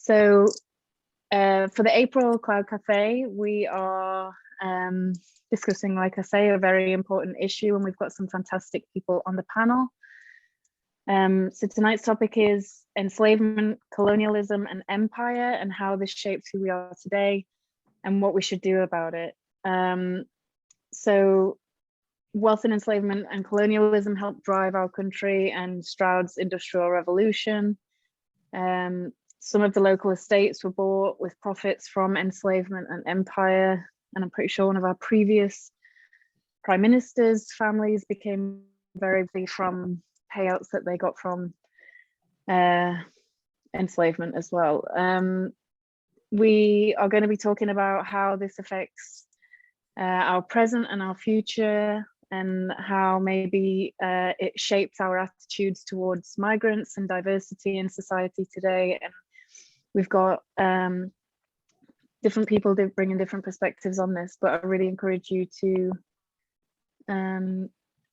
So for the April Cloud Cafe, we are discussing, like I say, a very important issue, and we've got some fantastic people on the panel. So tonight's topic is enslavement, colonialism, and empire, and how this shapes who we are today and what we should do about it. So wealth and enslavement and colonialism helped drive our country and Stroud's industrial revolution. Some of the local estates were bought with profits from enslavement and empire. And I'm pretty sure one of our previous prime ministers' families became very wealthy from payouts that they got from enslavement as well. We are going to be talking about how this affects our present and our future, and how maybe it shapes our attitudes towards migrants and diversity in society today. And we've got different people bringing different perspectives on this, but I really encourage you to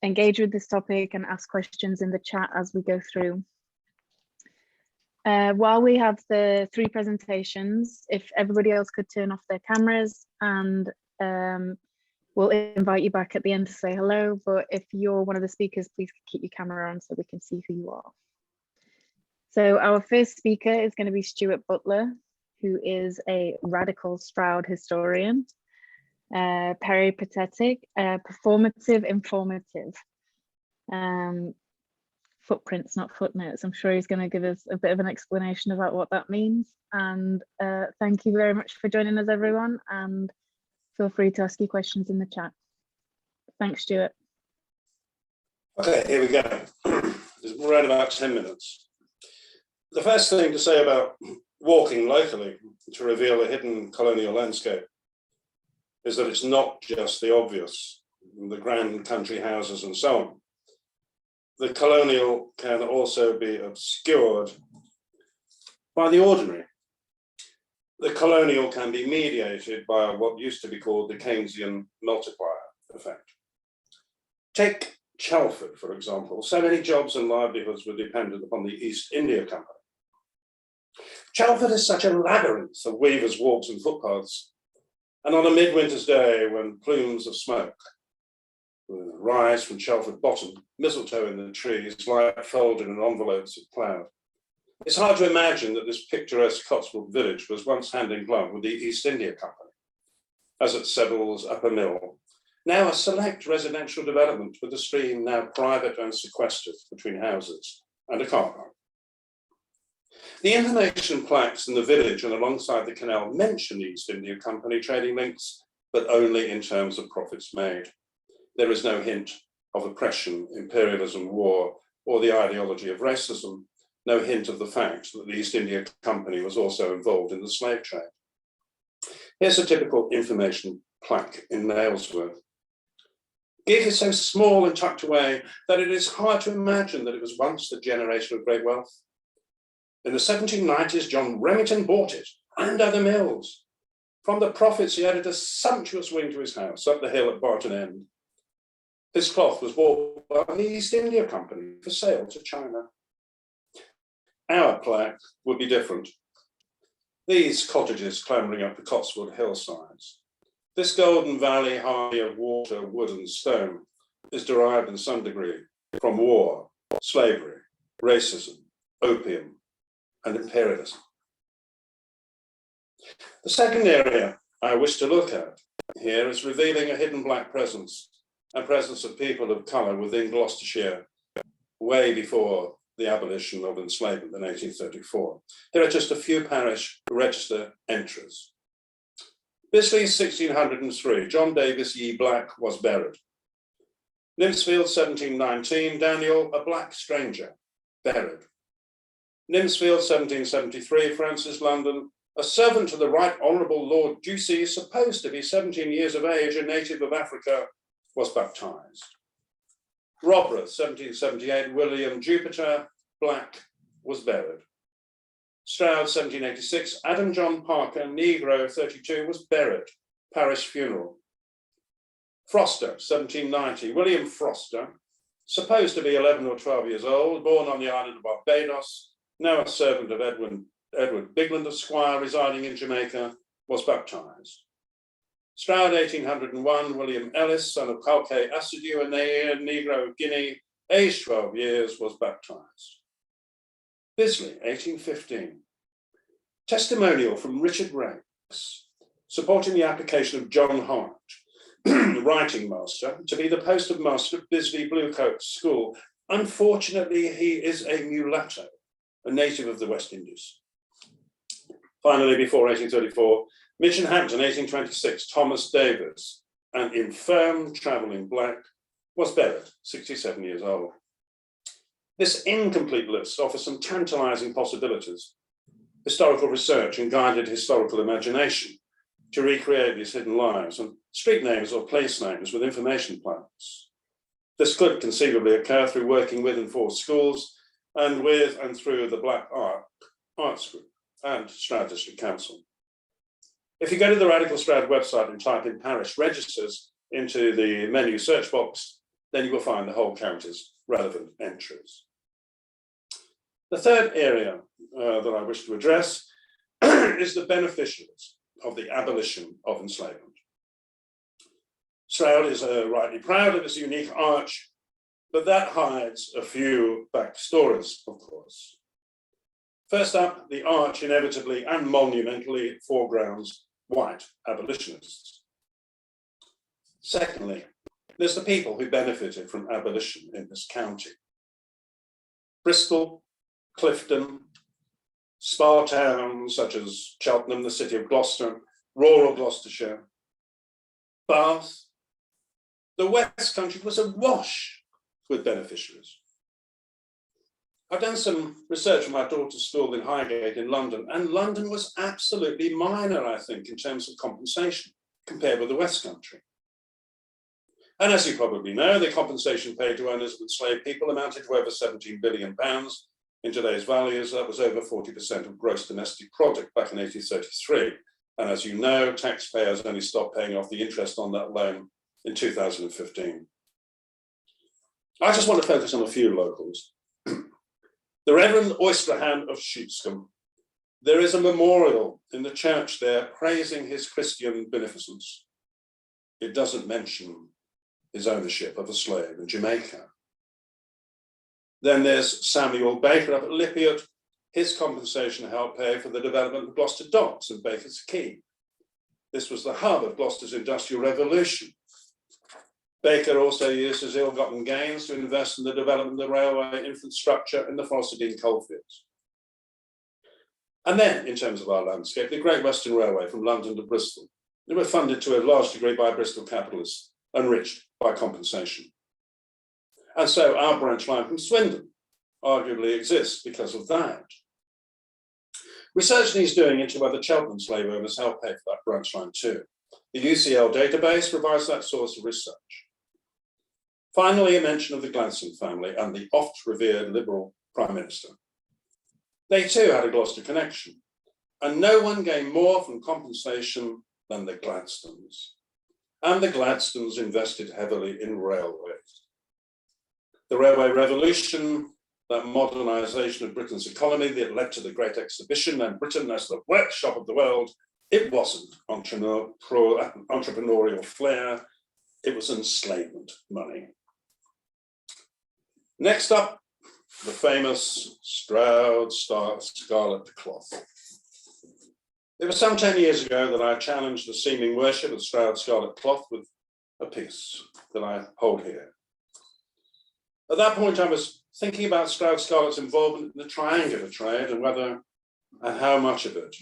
engage with this topic and ask questions in the chat as we go through. While we have the three presentations, if everybody else could turn off their cameras, and we'll invite you back at the end to say hello, but if you're one of the speakers, please keep your camera on so we can see who you are. So our first speaker is going to be Stuart Butler, who is a radical Stroud historian, peripatetic, performative, informative. Footprints, not footnotes. I'm sure he's going to give us a bit of an explanation about what that means. And thank you very much for joining us, everyone. And feel free to ask your questions in the chat. Thanks, Stuart. Okay, here we go. We're around about 10 minutes. The first thing to say about walking locally to reveal a hidden colonial landscape is that it's not just the obvious, the grand country houses and so on. The colonial can also be obscured by the ordinary. The colonial can be mediated by what used to be called the Keynesian multiplier effect. Take Chelford, for example. So many jobs and livelihoods were dependent upon the East India Company. Chelford is such a labyrinth of weavers' walks and footpaths, and on a midwinter's day when plumes of smoke rise from Chelford Bottom, mistletoe in the trees, lie folded in envelopes of cloud, it's hard to imagine that this picturesque Cotswold village was once hand in glove with the East India Company, as at Seville's Upper Mill, now a select residential development with the stream now private and sequestered between houses and a car park. The information plaques in the village and alongside the canal mention the East India Company trading links, but only in terms of profits made. There is no hint of oppression, imperialism, war, or the ideology of racism, no hint of the fact that the East India Company was also involved in the slave trade. Here's a typical information plaque in Nailsworth. It is so small and tucked away that it is hard to imagine that it was once the generation of great wealth. In the 1790s, John Remington bought it and other mills. From the profits, he added a sumptuous wing to his house up the hill at Barton End. This cloth was bought by the East India Company for sale to China. Our plaque would be different. These cottages clambering up the Cotswold hillsides. This golden valley high of water, wood and stone is derived in some degree from war, slavery, racism, opium, and imperialism. The second area I wish to look at here is revealing a hidden black presence, a presence of people of colour within Gloucestershire way before the abolition of enslavement in 1834. Here are just a few parish register entries. Bisley, 1603, John Davis Ye Black was buried. Nymsfield, 1719, Daniel, a black stranger, buried. Nymsfield, 1773, Francis London, a servant to the Right Honourable Lord Ducey, supposed to be 17 years of age, a native of Africa, was baptised. Robreth, 1778, William Jupiter, black, was buried. Stroud, 1786, Adam John Parker, Negro, 32, was buried, parish funeral. Foster, 1790, William Foster, supposed to be 11 or 12 years old, born on the island of Barbados, now a servant of Edward Bigland, Esquire, residing in Jamaica, was baptized. Stroud, 1801, William Ellis, son of Calque Assidu, a Negro of Guinea, aged 12 years, was baptized. Bisley, 1815. Testimonial from Richard Rakes, supporting the application of John Hart, writing master, to be the post of master of Bisley Bluecoat School. Unfortunately, he is a mulatto, a native of the West Indies. Finally, before 1834, Mission Hampton, 1826, Thomas Davis, an infirm travelling black, was buried, 67 years old. This incomplete list offers some tantalising possibilities, historical research and guided historical imagination to recreate these hidden lives, and street names or place names with information plaques. This could conceivably occur through working with and for schools and with and through the Black Arts Group and Stroud District Council. If you go to the Radical Stroud website and type in parish registers into the menu search box, then you will find the whole county's relevant entries. The third area that I wish to address is the beneficiaries of the abolition of enslavement. Stroud is rightly proud of its unique arch, but that hides a few backstories, of course. First up, the arch inevitably and monumentally foregrounds white abolitionists. Secondly, there's the people who benefited from abolition in this county. Bristol, Clifton, spa towns such as Cheltenham, the city of Gloucester, rural Gloucestershire, Bath. The West Country was awash with beneficiaries. I've done some research from my daughter's school in Highgate in London, and London was absolutely minor, I think, in terms of compensation compared with the West Country. And as you probably know, the compensation paid to owners of enslaved people amounted to over £17 billion. In today's values, that was over 40% of gross domestic product back in 1833. And as you know, taxpayers only stopped paying off the interest on that loan in 2015. I just want to focus on a few locals. The Reverend Oysterhand of Sheepscombe. There is a memorial in the church there praising his Christian beneficence. It doesn't mention his ownership of a slave in Jamaica. Then there's Samuel Baker up at Lippiot. His compensation helped pay for the development of Gloucester Docks and Baker's Quay. This was the hub of Gloucester's Industrial Revolution. Baker also used his ill-gotten gains to invest in the development of the railway infrastructure in the Forest Dean coalfields. And then, in terms of our landscape, the Great Western Railway from London to Bristol. They were funded to a large degree by Bristol capitalists, enriched by compensation. And so our branch line from Swindon arguably exists because of that. Research needs doing into whether Cheltenham slave owners helped pay for that branch line too. The UCL database provides that source of research. Finally, a mention of the Gladstone family and the oft-revered Liberal Prime Minister. They too had a Gloucester connection, and no one gained more from compensation than the Gladstones. And the Gladstones invested heavily in railways. The railway revolution, that modernisation of Britain's economy that led to the Great Exhibition and Britain as the workshop of the world, it wasn't entrepreneurial flair, it was enslavement money. Next up, the famous Stroud Scarlet Cloth. It was some 10 years ago that I challenged the seeming worship of Stroud Scarlet Cloth with a piece that I hold here. At that point, I was thinking about Stroud Scarlet's involvement in the triangular trade and whether and how much of it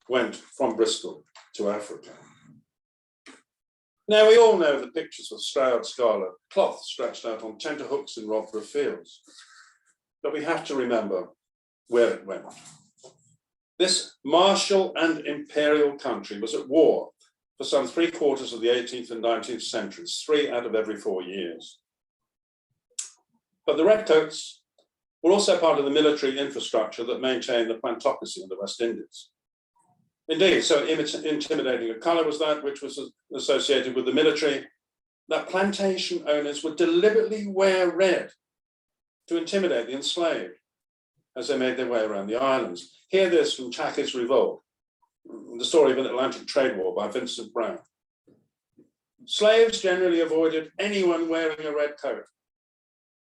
went from Bristol to Africa. Now, we all know the pictures of Stroud Scarlet Cloth stretched out on tenterhooks in Rodborough Fields, but we have to remember where it went. This martial and imperial country was at war for some 3/4 of the 18th and 19th centuries, 3 out of every 4 years. But the Redcoats were also part of the military infrastructure that maintained the plantocracy in the West Indies. Indeed, so intimidating a colour was that which was associated with the military, that plantation owners would deliberately wear red to intimidate the enslaved. as they made their way around the islands. Hear this from Chacker's Revolt, the story of an Atlantic trade war by Vincent Brown. Slaves generally avoided anyone wearing a red coat,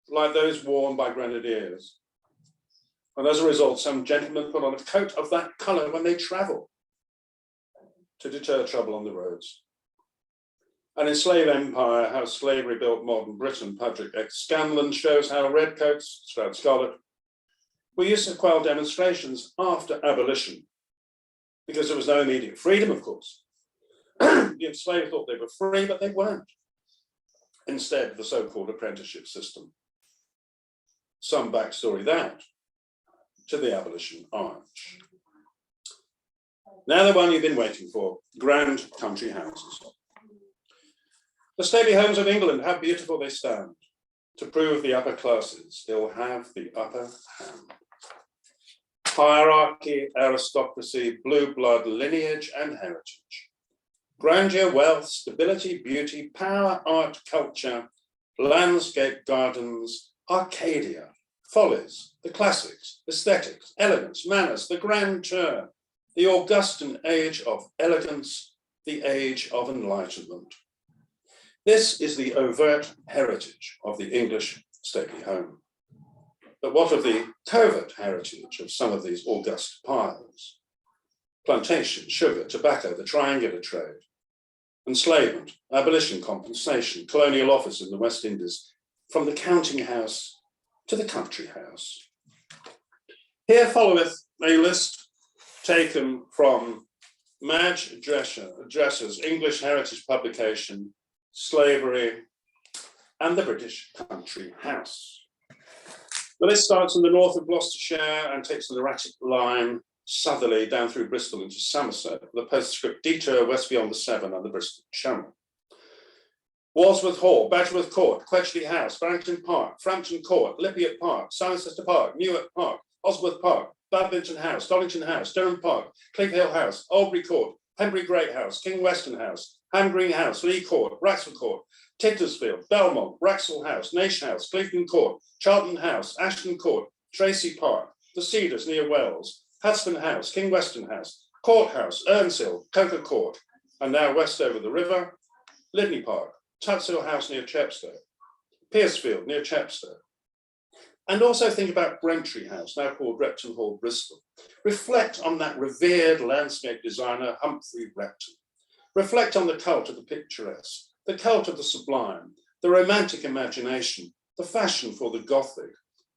like those worn by grenadiers. And as a result, some gentlemen put on a coat of that colour when they travel to deter trouble on the roads. An enslaved empire, how slavery built modern Britain, Patrick X. Scanlon shows how redcoats, Stroud Scarlet, were used to quell demonstrations after abolition, because there was no immediate freedom, of course. The enslaved thought they were free, but they weren't. Instead, the so-called apprenticeship system. Some backstory that to the abolition arch. Now the one you've been waiting for, grand country houses. The stately homes of England, how beautiful they stand, to prove the upper classes still have the upper hand. Hierarchy, aristocracy, blue blood, lineage and heritage. Grandeur, wealth, stability, beauty, power, art, culture, landscape, gardens, Arcadia, follies, the classics, aesthetics, elegance, manners, the grand tour, the Augustan age of elegance, the age of enlightenment. This is the overt heritage of the English stately home. But what of the covert heritage of some of these august piles? Plantation, sugar, tobacco, the triangular trade, enslavement, abolition, compensation, colonial office in the West Indies, from the counting house to the country house. Here followeth a list taken from Madge Dresser's English heritage publication, Slavery and the British Country House. The list starts in the north of Gloucestershire and takes an erratic line southerly down through Bristol into Somerset, with a postscript detour west beyond the Severn and the Bristol Channel. Walsworth Hall, Badgeworth Court, Quetchley House, Barrington Park, Frampton Court, Lypiat Park, Cirencester Park, Newark Park, Osworth Park, Badminton House, Dollington House, Durham Park, Cleeve Hill House, Albury Court, Pembury Great House, King Weston House, Ham Green House, Lee Court, Wraxall Court, Tiddersfield, Belmont, Wraxall House, Nash House, Cleveland Court, Charlton House, Ashton Court, Tracy Park, The Cedars near Wells, Hudson House, King Weston House, Court House, Earnshill, Coker Court, and now west over the river, Lydney Park, Tutshill House near Chepstow, Piercefield near Chepstow. And also think about Brentry House, now called Repton Hall, Bristol. Reflect on that revered landscape designer, Humphrey Repton. Reflect on the cult of the picturesque, the cult of the sublime, the romantic imagination, the fashion for the Gothic,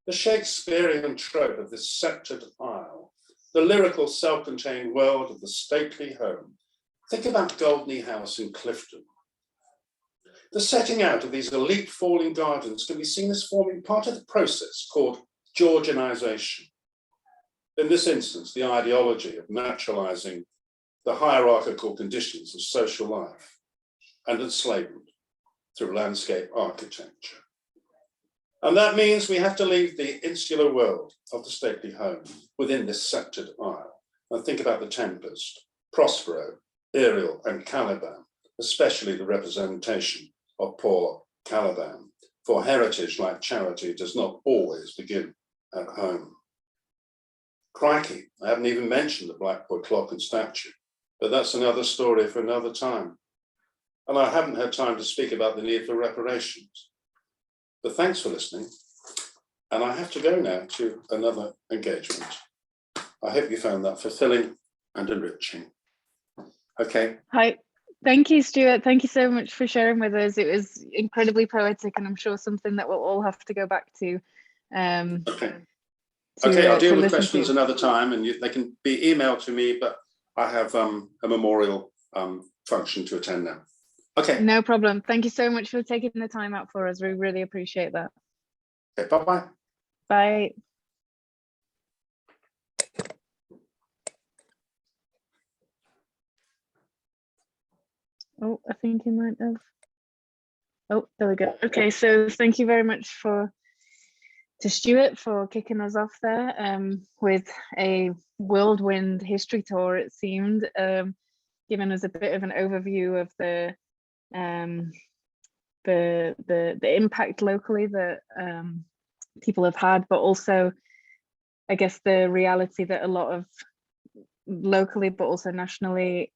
the Shakespearean trope of this sceptred isle, the lyrical self-contained world of the stately home. Think about Goldney House in Clifton. The setting out of these elite falling gardens can be seen as forming part of the process called Georgianization. In this instance, the ideology of naturalizing the hierarchical conditions of social life and enslavement through landscape architecture. And that means we have to leave the insular world of the stately home within this sceptred isle and think about the Tempest, Prospero, Ariel, and Caliban, especially the representation of poor Caliban, for heritage, like charity, does not always begin at home. Crikey, I haven't even mentioned the Blackpool clock and statue, but that's another story for another time. And I haven't had time to speak about the need for reparations. But thanks for listening. And I have to go now to another engagement. I hope you found that fulfilling and enriching. Okay. Hi. Thank you, Stuart. Thank you so much for sharing with us. It was incredibly poetic, and I'm sure something that we'll all have to go back to. Okay, I'll deal with questions another time, and they can be emailed to me, but I have a memorial function to attend now. Okay. No problem. Thank you so much for taking the time out for us. We really appreciate that. Okay, bye-bye. Bye. Oh, I think you might have. Oh, there we go. Okay, so thank you very much to Stuart for kicking us off there with a whirlwind history tour, it seemed, giving us a bit of an overview of the impact locally that people have had, but also I guess the reality that a lot of locally, but also nationally,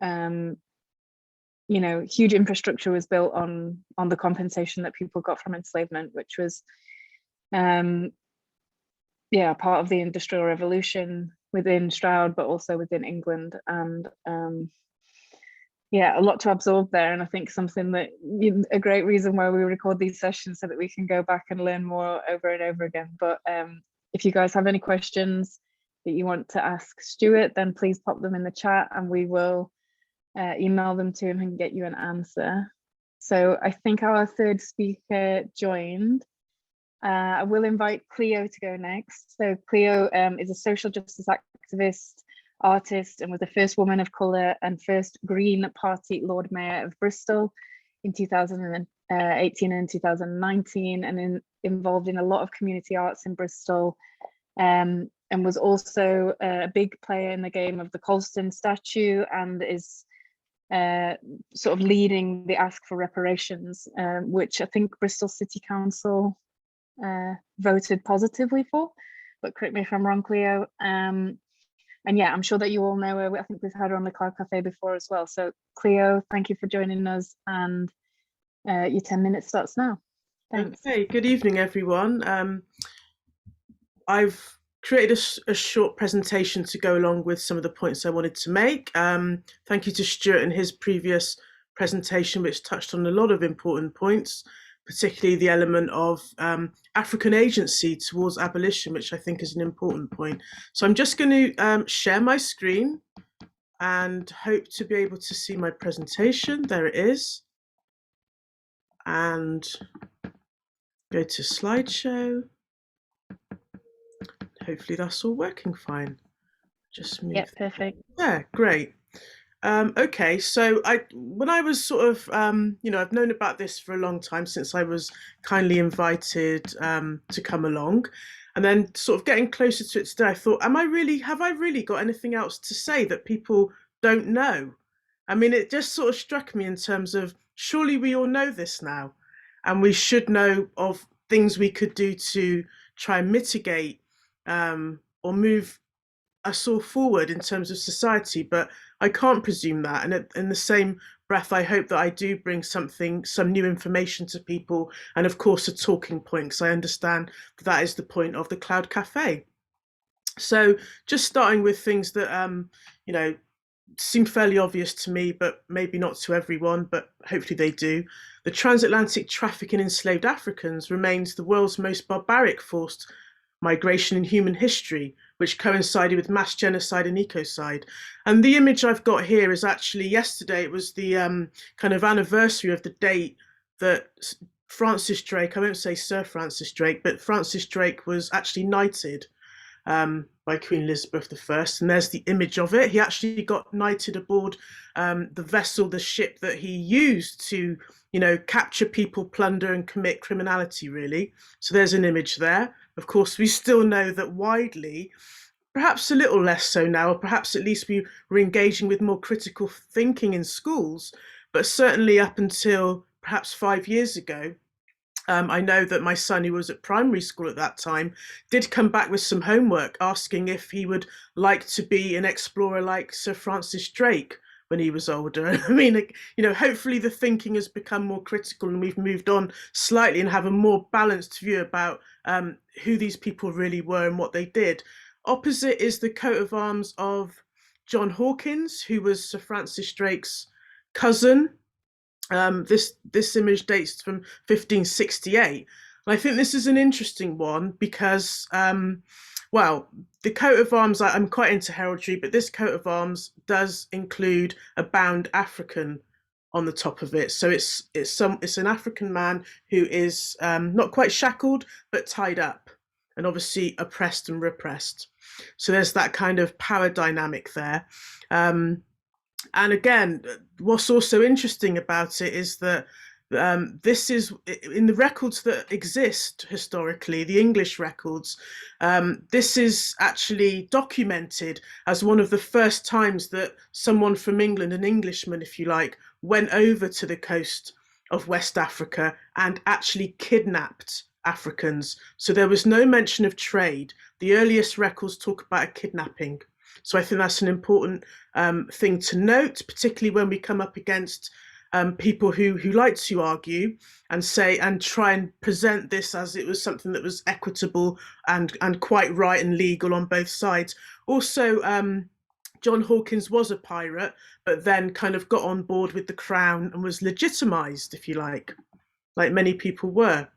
you know, huge infrastructure was built on the compensation that people got from enslavement, which was, yeah, part of the Industrial Revolution within Stroud, but also within England. And yeah, a lot to absorb there. And I think something that, a great reason why we record these sessions, so that we can go back and learn more over and over again. But if you guys have any questions that you want to ask Stuart, then please pop them in the chat and we will email them to him and get you an answer. So I think our third speaker joined. I will invite Cleo to go next. So Cleo is a social justice activist, artist, and was the first woman of colour and first Green Party Lord Mayor of Bristol in 2018 and 2019, and involved in a lot of community arts in Bristol, and was also a big player in the game of the Colston statue, and is sort of leading the ask for reparations, which I think Bristol City Council voted positively for, but correct me if I'm wrong, Cleo. And yeah, I'm sure that you all know her. I think we've had her on the Cloud Cafe before as well. So Cleo, thank you for joining us, and your 10 minutes starts now. Thanks. Okay, good evening, everyone. I've created a short presentation to go along with some of the points I wanted to make. Thank you to Stuart and his previous presentation, which touched on a lot of important points, particularly the element of African agency towards abolition, which I think is an important point. So I'm just going to share my screen and hope to be able to see my presentation. There it is. And go to slideshow. Hopefully that's all working fine. Just move. Yeah, perfect. Yeah, great. Okay, so when I was sort of, you know, I've known about this for a long time, since I was kindly invited to come along, and then sort of getting closer to it today, I thought, have I really got anything else to say that people don't know? I mean, it just sort of struck me in terms of, surely we all know this now, and we should know of things we could do to try and mitigate or move us all forward in terms of society, but I can't presume that. And in the same breath, I hope that I do bring some new information to people, and of course a talking point, because I understand that is the point of the Cloud Cafe. So just starting with things that you know, seem fairly obvious to me, but maybe not to everyone, but hopefully they do. The transatlantic traffic in enslaved Africans remains the world's most barbaric forced migration in human history, which coincided with mass genocide and ecocide. And the image I've got here is actually yesterday. It was the kind of anniversary of the date that Francis Drake, I won't say Sir Francis Drake, but Francis Drake was actually knighted by Queen Elizabeth I. And there's the image of it. He actually got knighted aboard the vessel, the ship that he used to, you know, capture people, plunder and commit criminality, really. So there's an image there. Of course, we still know that widely, perhaps a little less so now, or perhaps at least we were engaging with more critical thinking in schools, but certainly up until perhaps 5 years ago, I know that my son, who was at primary school at that time, did come back with some homework asking if he would like to be an explorer like Sir Francis Drake when he was older. I mean, you know, hopefully the thinking has become more critical and we've moved on slightly and have a more balanced view about who these people really were and what they did. Opposite is the coat of arms of John Hawkins, who was Sir Francis Drake's cousin. This image dates from 1568. And I think this is an interesting one because, well, the coat of arms, I'm quite into heraldry, but this coat of arms does include a bound African on the top of it. So it's an African man who is not quite shackled, but tied up and obviously oppressed and repressed. So there's that kind of power dynamic there. And again, what's also interesting about it is that this is in the records that exist historically, the English records. This is actually documented as one of the first times that someone from England, an Englishman, if you like, went over to the coast of West Africa and actually kidnapped Africans. So there was no mention of trade. The earliest records talk about a kidnapping. So I think that's an important thing to note, particularly when we come up against people who like to argue and say and try and present this as it was something that was equitable and quite right and legal on both sides. Also, John Hawkins was a pirate, but then kind of got on board with the crown and was legitimised, if you like many people were.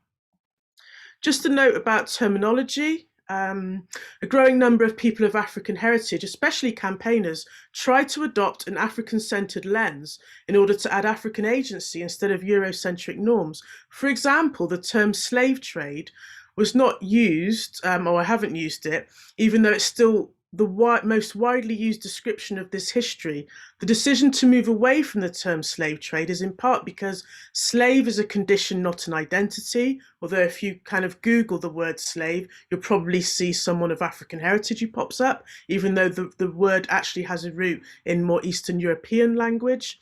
Just a note about terminology. A growing number of people of African heritage, especially campaigners, try to adopt an African-centred lens in order to add African agency instead of Eurocentric norms. For example, the term slave trade was not used, or I haven't used it, even though it's still the most widely used description of this history. The decision to move away from the term slave trade is in part because slave is a condition, not an identity. Although if you kind of Google the word slave, you'll probably see someone of African heritage who pops up, even though the word actually has a root in more Eastern European language.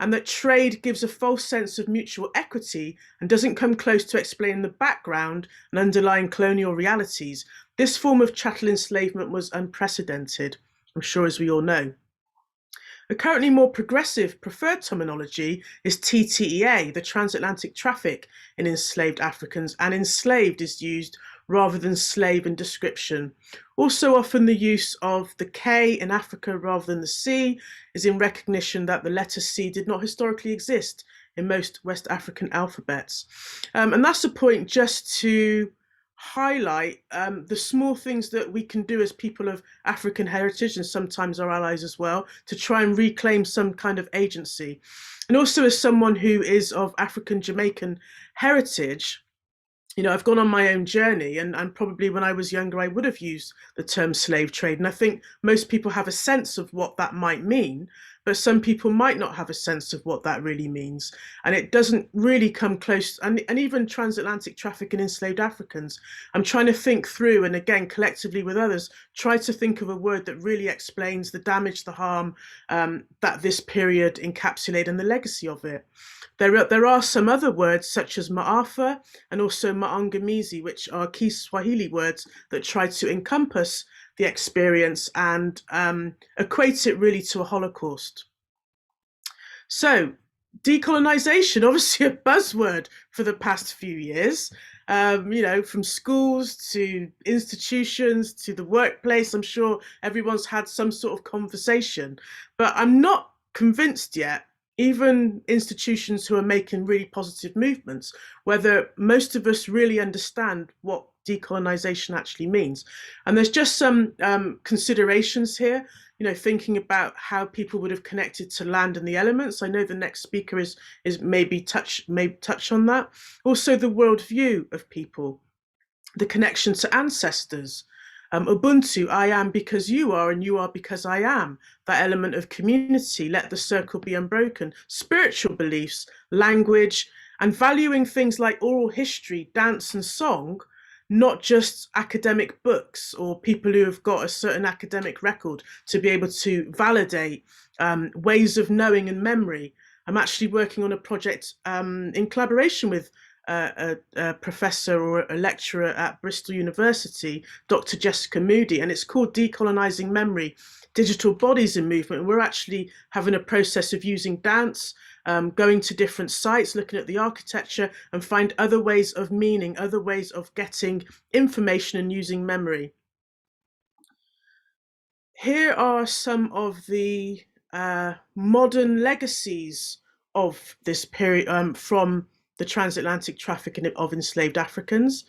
And that trade gives a false sense of mutual equity and doesn't come close to explaining the background and underlying colonial realities. This form of chattel enslavement was unprecedented, I'm sure, as we all know. A currently more progressive preferred terminology is TTEA, the transatlantic traffic in enslaved Africans, and enslaved is used rather than slave in description. Also, often the use of the K in Africa rather than the C is in recognition that the letter C did not historically exist in most West African alphabets. And that's a point just to highlight the small things that we can do as people of African heritage, and sometimes our allies as well, to try and reclaim some kind of agency. And also, as someone who is of African Jamaican heritage, you know, I've gone on my own journey, and probably when I was younger, I would have used the term slave trade. And I think most people have a sense of what that might mean, but some people might not have a sense of what that really means. And it doesn't really come close. And even transatlantic traffic in enslaved Africans, I'm trying to think through, and again, collectively with others, try to think of a word that really explains the damage, the harm that this period encapsulated and the legacy of it. There are some other words such as Maafa and also Maangamizi, which are key Swahili words that try to encompass the experience and equate it really to a Holocaust. So, decolonization, obviously a buzzword for the past few years, you know, from schools to institutions to the workplace. I'm sure everyone's had some sort of conversation, but I'm not convinced yet, even institutions who are making really positive movements, whether most of us really understand what decolonization actually means. And there's just some considerations here, you know, thinking about how people would have connected to land and the elements. I know the next speaker is maybe touch on that. Also the worldview of people, the connection to ancestors, Ubuntu, I am because you are, and you are because I am. That element of community, let the circle be unbroken. Spiritual beliefs, language, and valuing things like oral history, dance, and song, not just academic books or people who have got a certain academic record to be able to validate ways of knowing and memory. I'm actually working on a project in collaboration with a professor or a lecturer at Bristol University, Dr. Jessica Moody, and it's called Decolonising Memory, Digital Bodies in Movement. And we're actually having a process of using dance, going to different sites, looking at the architecture, and find other ways of meaning, other ways of getting information and using memory. Here are some of the modern legacies of this period from the transatlantic trafficking of enslaved Africans.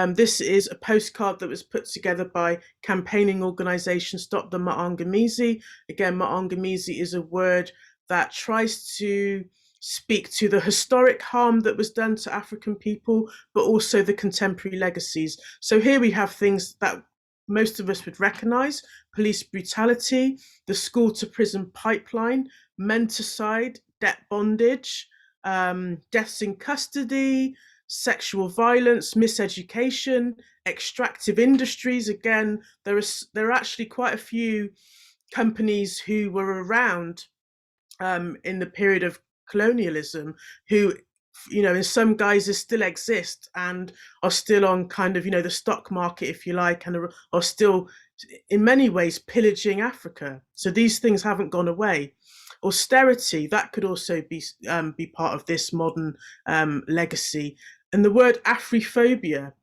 This is a postcard that was put together by campaigning organisation Stop the Maangamizi. Again, Maangamizi is a word that tries to speak to the historic harm that was done to African people, but also the contemporary legacies. So here we have things that most of us would recognise: police brutality, the school to prison pipeline, menticide, debt bondage, deaths in custody, sexual violence, miseducation, extractive industries. Again, there are actually quite a few companies who were around in the period of colonialism who in some guises still exist and are still on kind of, the stock market, if you like, and are still in many ways pillaging Africa. So these things haven't gone away. Austerity, that could also be part of this modern legacy. And the word Afrophobia,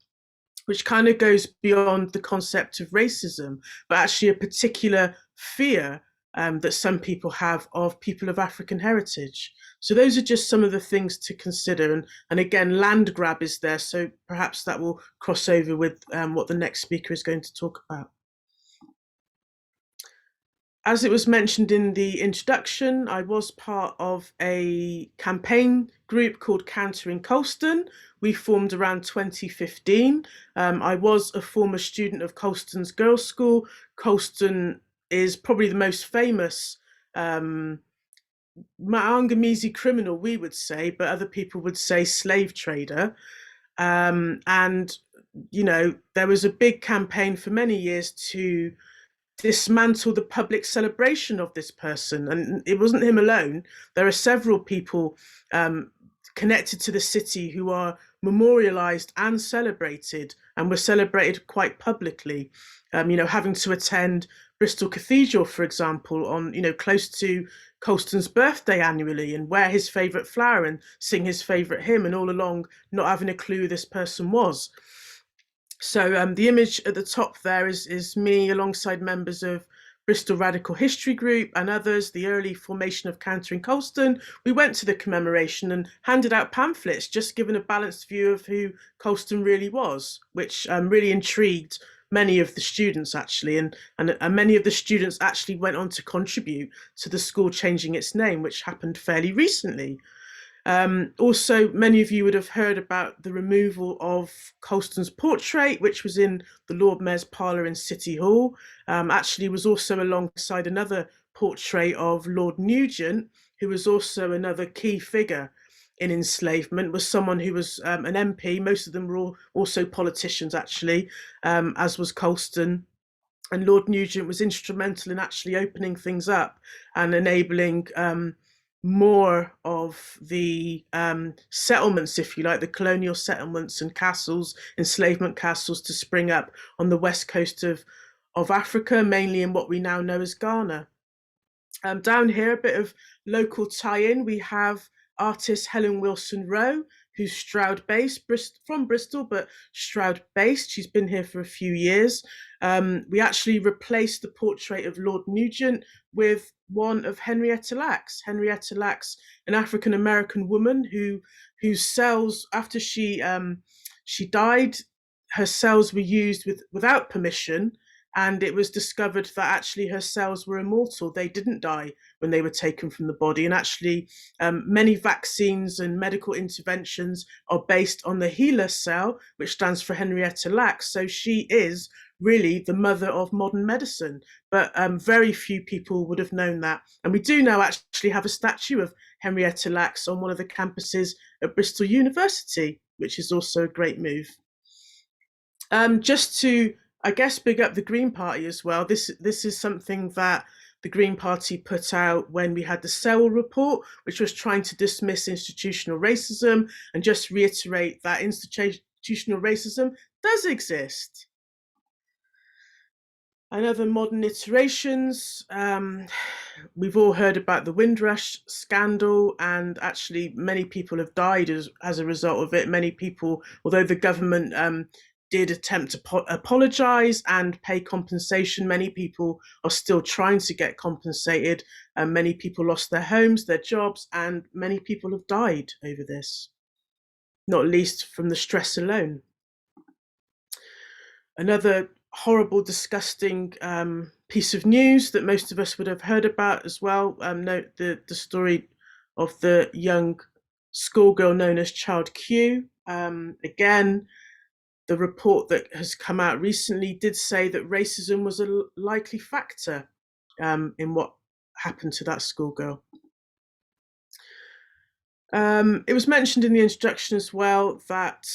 which kind of goes beyond the concept of racism, but actually a particular fear that some people have of people of African heritage. So those are just some of the things to consider. And again, land grab is there, so perhaps that will cross over with what the next speaker is going to talk about. As it was mentioned in the introduction, I was part of a campaign group called Countering Colston. We formed around 2015. I was a former student of Colston's girls' school. Colston is probably the most famous Maangamizi criminal, we would say, but other people would say slave trader. And, there was a big campaign for many years to dismantle the public celebration of this person. And it wasn't him alone. There are several people connected to the city who are memorialized and celebrated, and were celebrated quite publicly. Having to attend Bristol Cathedral, for example, on, close to Colston's birthday annually, and wear his favourite flower and sing his favourite hymn, and all along not having a clue who this person was. So the image at the top there is me alongside members of Bristol Radical History Group and others, the early formation of Countering Colston. We went to the commemoration and handed out pamphlets, just giving a balanced view of who Colston really was, which really intrigued many of the students, actually. And many of the students actually went on to contribute to the school changing its name, which happened fairly recently. Also, many of you would have heard about the removal of Colston's portrait, which was in the Lord Mayor's parlour in City Hall. Actually was also alongside another portrait of Lord Nugent, who was also another key figure in enslavement, was someone who was an MP. Most of them were also politicians, actually, as was Colston. And Lord Nugent was instrumental in actually opening things up and enabling more of the settlements, if you like, the colonial settlements and castles, enslavement castles, to spring up on the west coast of Africa, mainly in what we now know as Ghana. Down here, a bit of local tie-in. We have artist Helen Wilson Rowe, who's Stroud based, from Bristol, but Stroud based. She's been here for a few years. We actually replaced the portrait of Lord Nugent with one of Henrietta Lacks. Henrietta Lacks, an African-American woman whose cells, after she died, her cells were used without permission, and it was discovered that actually her cells were immortal. They didn't die when they were taken from the body. And actually, many vaccines and medical interventions are based on the HeLa cell, which stands for Henrietta Lacks. So she is really the mother of modern medicine. But very few people would have known that. And we do now actually have a statue of Henrietta Lacks on one of the campuses at Bristol University, which is also a great move. Just to, I guess, big up the Green Party as well. This is something that the Green Party put out when we had the Sewell report, which was trying to dismiss institutional racism and just reiterate that institutional racism does exist. And other modern iterations, we've all heard about the Windrush Scandal, and actually many people have died as a result of it. Many people, although the government did attempt to apologise and pay compensation, many people are still trying to get compensated. Many people lost their homes, their jobs, and many people have died over this, not least from the stress alone. Another horrible, disgusting piece of news that most of us would have heard about as well. Note the story of the young schoolgirl known as Child Q. Again, the report that has come out recently did say that racism was a likely factor in what happened to that schoolgirl. It was mentioned in the introduction as well that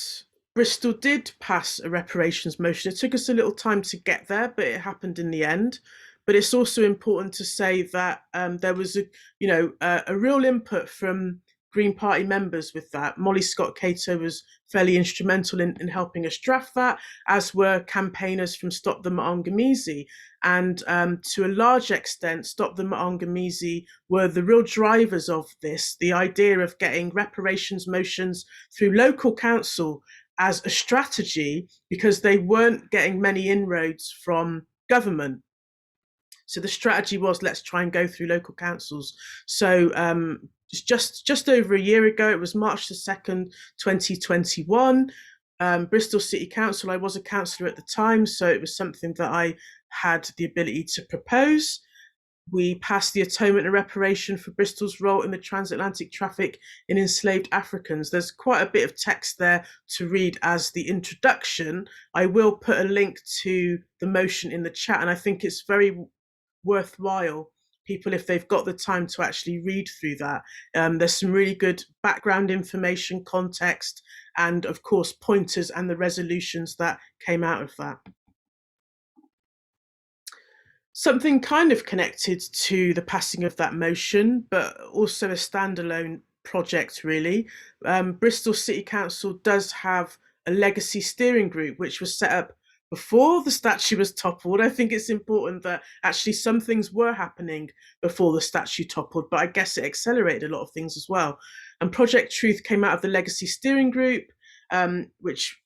Bristol did pass a reparations motion. It took us a little time to get there, but it happened in the end. But it's also important to say that there was a real input from Green Party members with that. Molly Scott-Cato was fairly instrumental in helping us draft that, as were campaigners from Stop the Maangamizi. And to a large extent, Stop the Maangamizi were the real drivers of this, the idea of getting reparations motions through local council as a strategy, because they weren't getting many inroads from government. So the strategy was, let's try and go through local councils. So just over a year ago, it was March the 2nd, 2021, Bristol City Council, I was a councillor at the time, so it was something that I had the ability to propose. We passed the Atonement and Reparation for Bristol's role in the transatlantic traffic in enslaved Africans. There's quite a bit of text there to read as the introduction. I will put a link to the motion in the chat, and I think it's very worthwhile, people, if they've got the time to actually read through that. There's some really good background information, context, and of course pointers and the resolutions that came out of that. Something kind of connected to the passing of that motion, but also a standalone project really. Bristol City Council does have a legacy steering group, which was set up before the statue was toppled. I think it's important that actually some things were happening before the statue toppled, but I guess it accelerated a lot of things as well. And Project Truth came out of the legacy steering group, which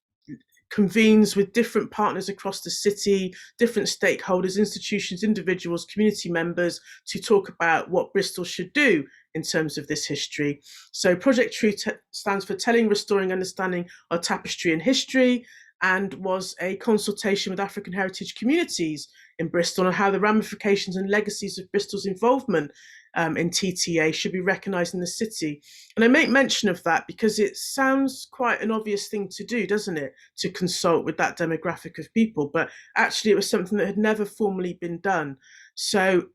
convenes with different partners across the city, different stakeholders, institutions, individuals, community members, to talk about what Bristol should do in terms of this history. So Project Truth stands for Telling, Restoring, Understanding Our Tapestry and History, and was a consultation with African heritage communities in Bristol on how the ramifications and legacies of Bristol's involvement in TTA should be recognised in the city. And I make mention of that because it sounds quite an obvious thing to do, doesn't it, to consult with that demographic of people, but actually it was something that had never formally been done. So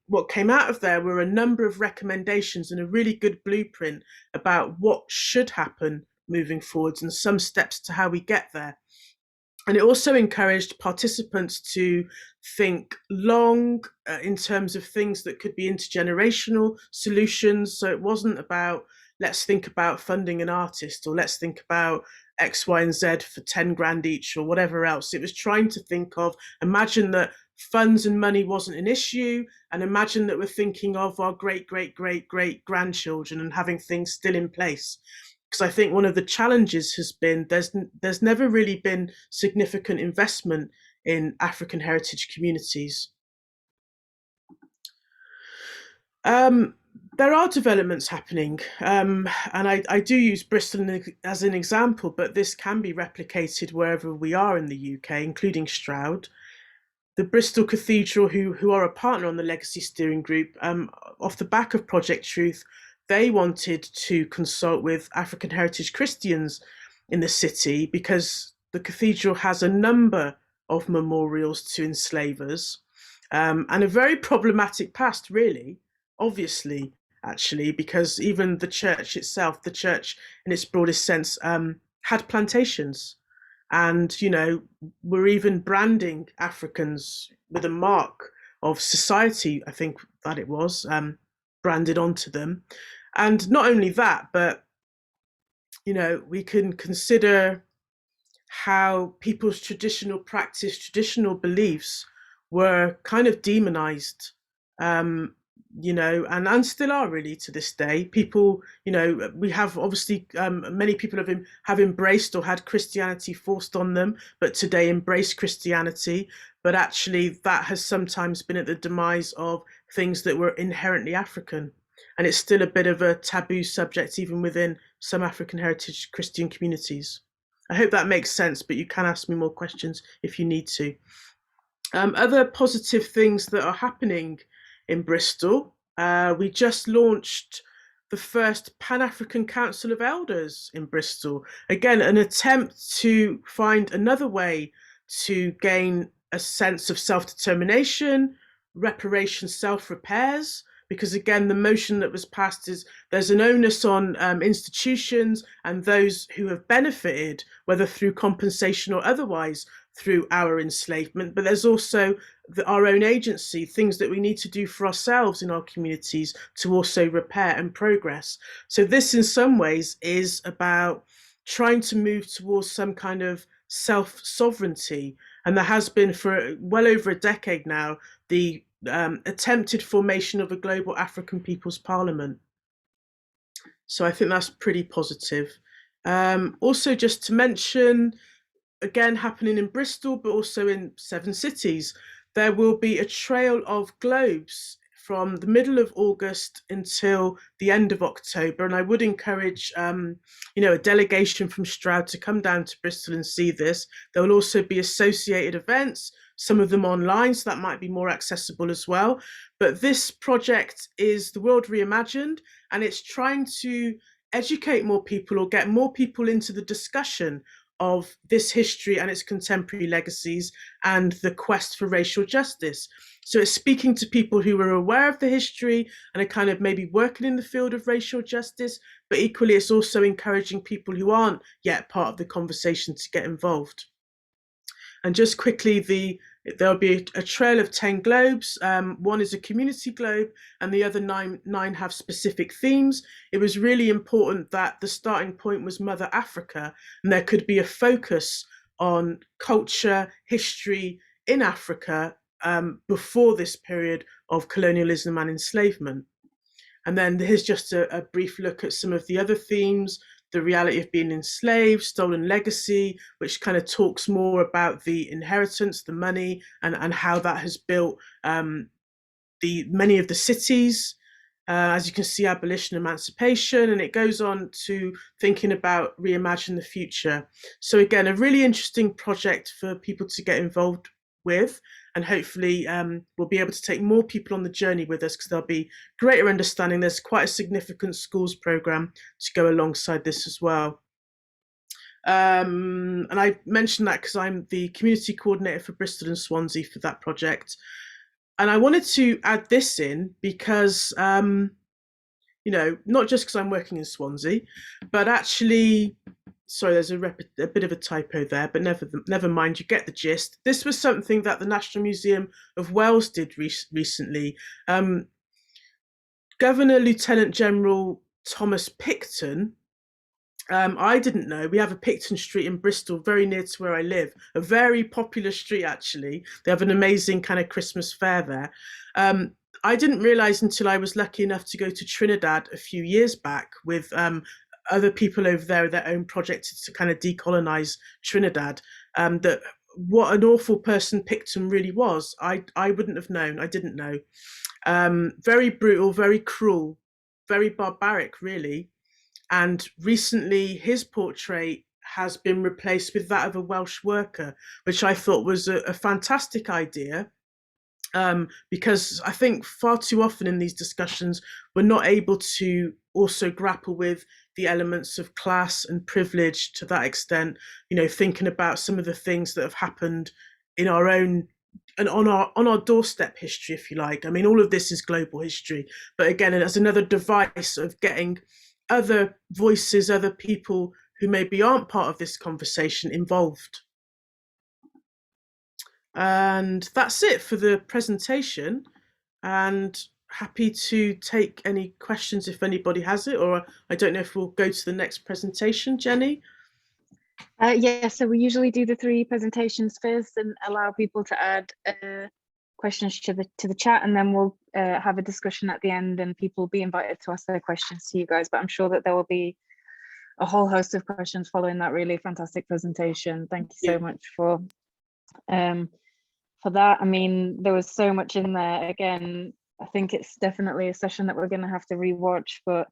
what came out of there were a number of recommendations and a really good blueprint about what should happen moving forwards and some steps to how we get there. And it also encouraged participants to think long in terms of things that could be intergenerational solutions. So it wasn't about, let's think about funding an artist, or let's think about X, Y, and Z for 10 grand each, or whatever else. It was trying to think of, imagine that funds and money wasn't an issue, and imagine that we're thinking of our great, great, great, great grandchildren and having things still in place. Because I think one of the challenges has been there's never really been significant investment in African heritage communities. There are developments happening, and I do use Bristol as an example, but this can be replicated wherever we are in the UK, including Stroud. The Bristol Cathedral, who are a partner on the Legacy Steering Group, off the back of Project Truth, they wanted to consult with African heritage Christians in the city because the cathedral has a number of memorials to enslavers, and a very problematic past, really, obviously, actually, because even the church itself, the church in its broadest sense, had plantations. And, you know, we're even branding Africans with a mark of society, I think that it was, branded onto them. And not only that, but, you know, we can consider how people's traditional practice, traditional beliefs were kind of demonized, you know, and still are really to this day. People, you know, we have obviously many people have embraced or had Christianity forced on them, but today embrace Christianity. But actually that has sometimes been at the demise of things that were inherently African. And it's still a bit of a taboo subject, even within some African heritage Christian communities. I hope that makes sense, but you can ask me more questions if you need to. Other positive things that are happening in Bristol, we just launched the first Pan-African Council of Elders in Bristol. Again, an attempt to find another way to gain a sense of self-determination, reparation, self-repairs, because again, the motion that was passed is there's an onus on institutions and those who have benefited, whether through compensation or otherwise, through our enslavement, but there's also our own agency, things that we need to do for ourselves in our communities to also repair and progress. So this in some ways is about trying to move towards some kind of self-sovereignty. And there has been for well over a decade now the attempted formation of a global African People's Parliament. So I think that's pretty positive. Also, just to mention, again, happening in Bristol, but also in 7 cities, there will be a trail of globes from the middle of August until the end of October. And I would encourage, a delegation from Stroud to come down to Bristol and see this. There will also be associated events, some of them online, so that might be more accessible as well. But this project is The World Reimagined, and it's trying to educate more people or get more people into the discussion of this history and its contemporary legacies and the quest for racial justice. So it's speaking to people who are aware of the history and are kind of maybe working in the field of racial justice, but equally it's also encouraging people who aren't yet part of the conversation to get involved. And just quickly, there'll be a trail of 10 globes. One is a community globe and the other nine have specific themes. It was really important that the starting point was Mother Africa, and there could be a focus on culture, history in Africa before this period of colonialism and enslavement. And then here's just a brief look at some of the other themes: the reality of being enslaved, stolen legacy, which kind of talks more about the inheritance, the money, and how that has built many of the cities. As you can see, abolition, emancipation, and it goes on to thinking about reimagine the future. So again, a really interesting project for people to get involved with, and hopefully we'll be able to take more people on the journey with us because there'll be greater understanding. There's quite a significant schools programme to go alongside this as well. And I mentioned that because I'm the community coordinator for Bristol and Swansea for that project. And I wanted to add this in because, not just because I'm working in Swansea, but actually, sorry, there's a bit of a typo there, but never mind, you get the gist. This was something that the National Museum of Wales did recently. Governor Lieutenant General Thomas Picton, I didn't know, we have a Picton Street in Bristol, very near to where I live, a very popular street actually. They have an amazing kind of Christmas fair there. I didn't realise until I was lucky enough to go to Trinidad a few years back with other people over there with their own project to kind of decolonize Trinidad, that what an awful person Picton really was. I wouldn't have known, I didn't know. Very brutal, very cruel, very barbaric really. And recently his portrait has been replaced with that of a Welsh worker, which I thought was a fantastic idea. Because I think far too often in these discussions, we're not able to also grapple with the elements of class and privilege to that extent, thinking about some of the things that have happened in our own and on our doorstep history, if you like. I mean, all of this is global history, but again, as another device of getting other voices, other people who maybe aren't part of this conversation involved. And that's it for the presentation, and happy to take any questions if anybody has it, or I don't know if we'll go to the next presentation, Jenny. Yeah, so we usually do the 3 presentations first and allow people to add questions to the chat, and then we'll have a discussion at the end and people will be invited to ask their questions to you guys. But I'm sure that there will be a whole host of questions following that really fantastic presentation. Thank you so much for that. I mean, there was so much in there. Again, I think it's definitely a session that we're going to have to rewatch, but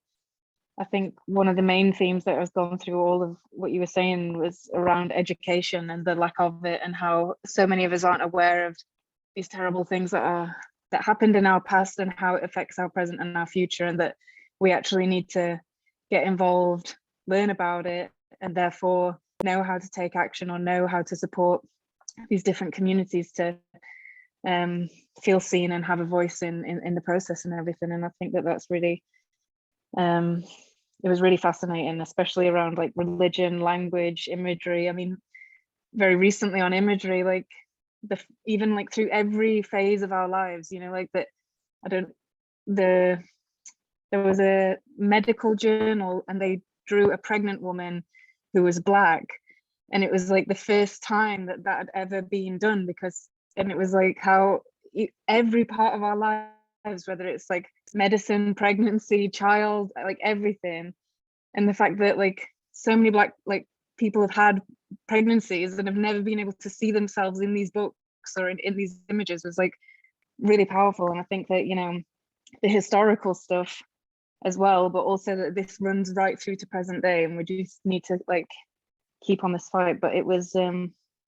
I think one of the main themes that has gone through all of what you were saying was around education and the lack of it, and how so many of us aren't aware of these terrible things that happened in our past and how it affects our present and our future, and that we actually need to get involved, learn about it, and therefore know how to take action or know how to support these different communities to feel seen and have a voice in the process and everything. And I think that that's really it was really fascinating, especially around like religion, language, imagery. I mean, very recently on imagery, like even like through every phase of our lives, you know, like that, there was a medical journal and they drew a pregnant woman who was Black, and it was like the first time that had ever been done, and it was like how every part of our lives, whether it's like medicine, pregnancy, child, like everything, and the fact that like so many Black like people have had pregnancies and have never been able to see themselves in these books or in these images was like really powerful. And I think that, you know, the historical stuff as well, but also that this runs right through to present day, and we just need to like keep on this fight. But it was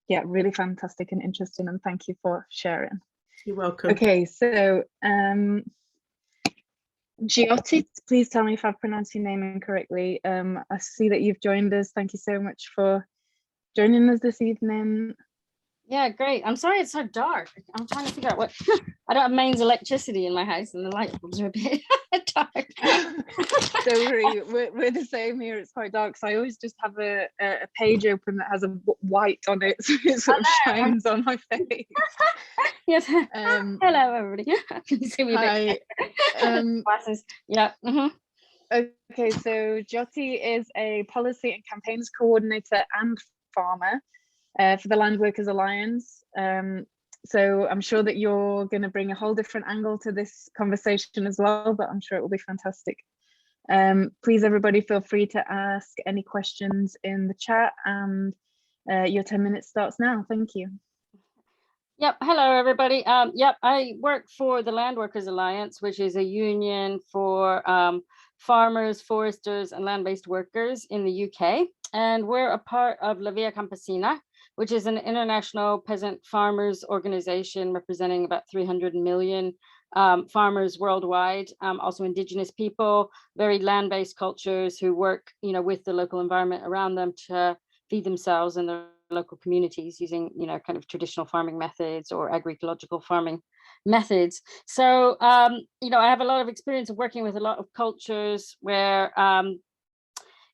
yeah, really fantastic and interesting, and thank you for sharing. You're welcome. Okay, so Jyoti, please tell me if I've pronounced your name incorrectly. I see that you've joined us. Thank you so much for joining us this evening. Yeah, great. I'm sorry it's so dark. I'm trying to figure out what I don't have mains electricity in my house, and the light bulbs are a bit dark. Don't worry, we're the same here. It's quite dark, so I always just have a page open that has a white on it, so it sort of shines on my face. Yes. Hello, everybody. Can you see me? Hi. Glasses. Yeah. Okay, so Jyoti is a policy and campaigns coordinator and farmer for the Land Workers Alliance. So I'm sure that you're going to bring a whole different angle to this conversation as well, but I'm sure it will be fantastic. Please, everybody, feel free to ask any questions in the chat, and your 10 minutes starts now. Thank you. Yep. Hello, everybody. Yep. I work for the Land Workers Alliance, which is a union for farmers, foresters, and land-based workers in the UK. And we're a part of La Via Campesina, which is an international peasant farmers organization representing about 300 million farmers worldwide, also indigenous people, very land-based cultures who work, you know, with the local environment around them to feed themselves and their local communities using, you know, kind of traditional farming methods or agroecological farming methods. So, you know, I have a lot of experience of working with a lot of cultures where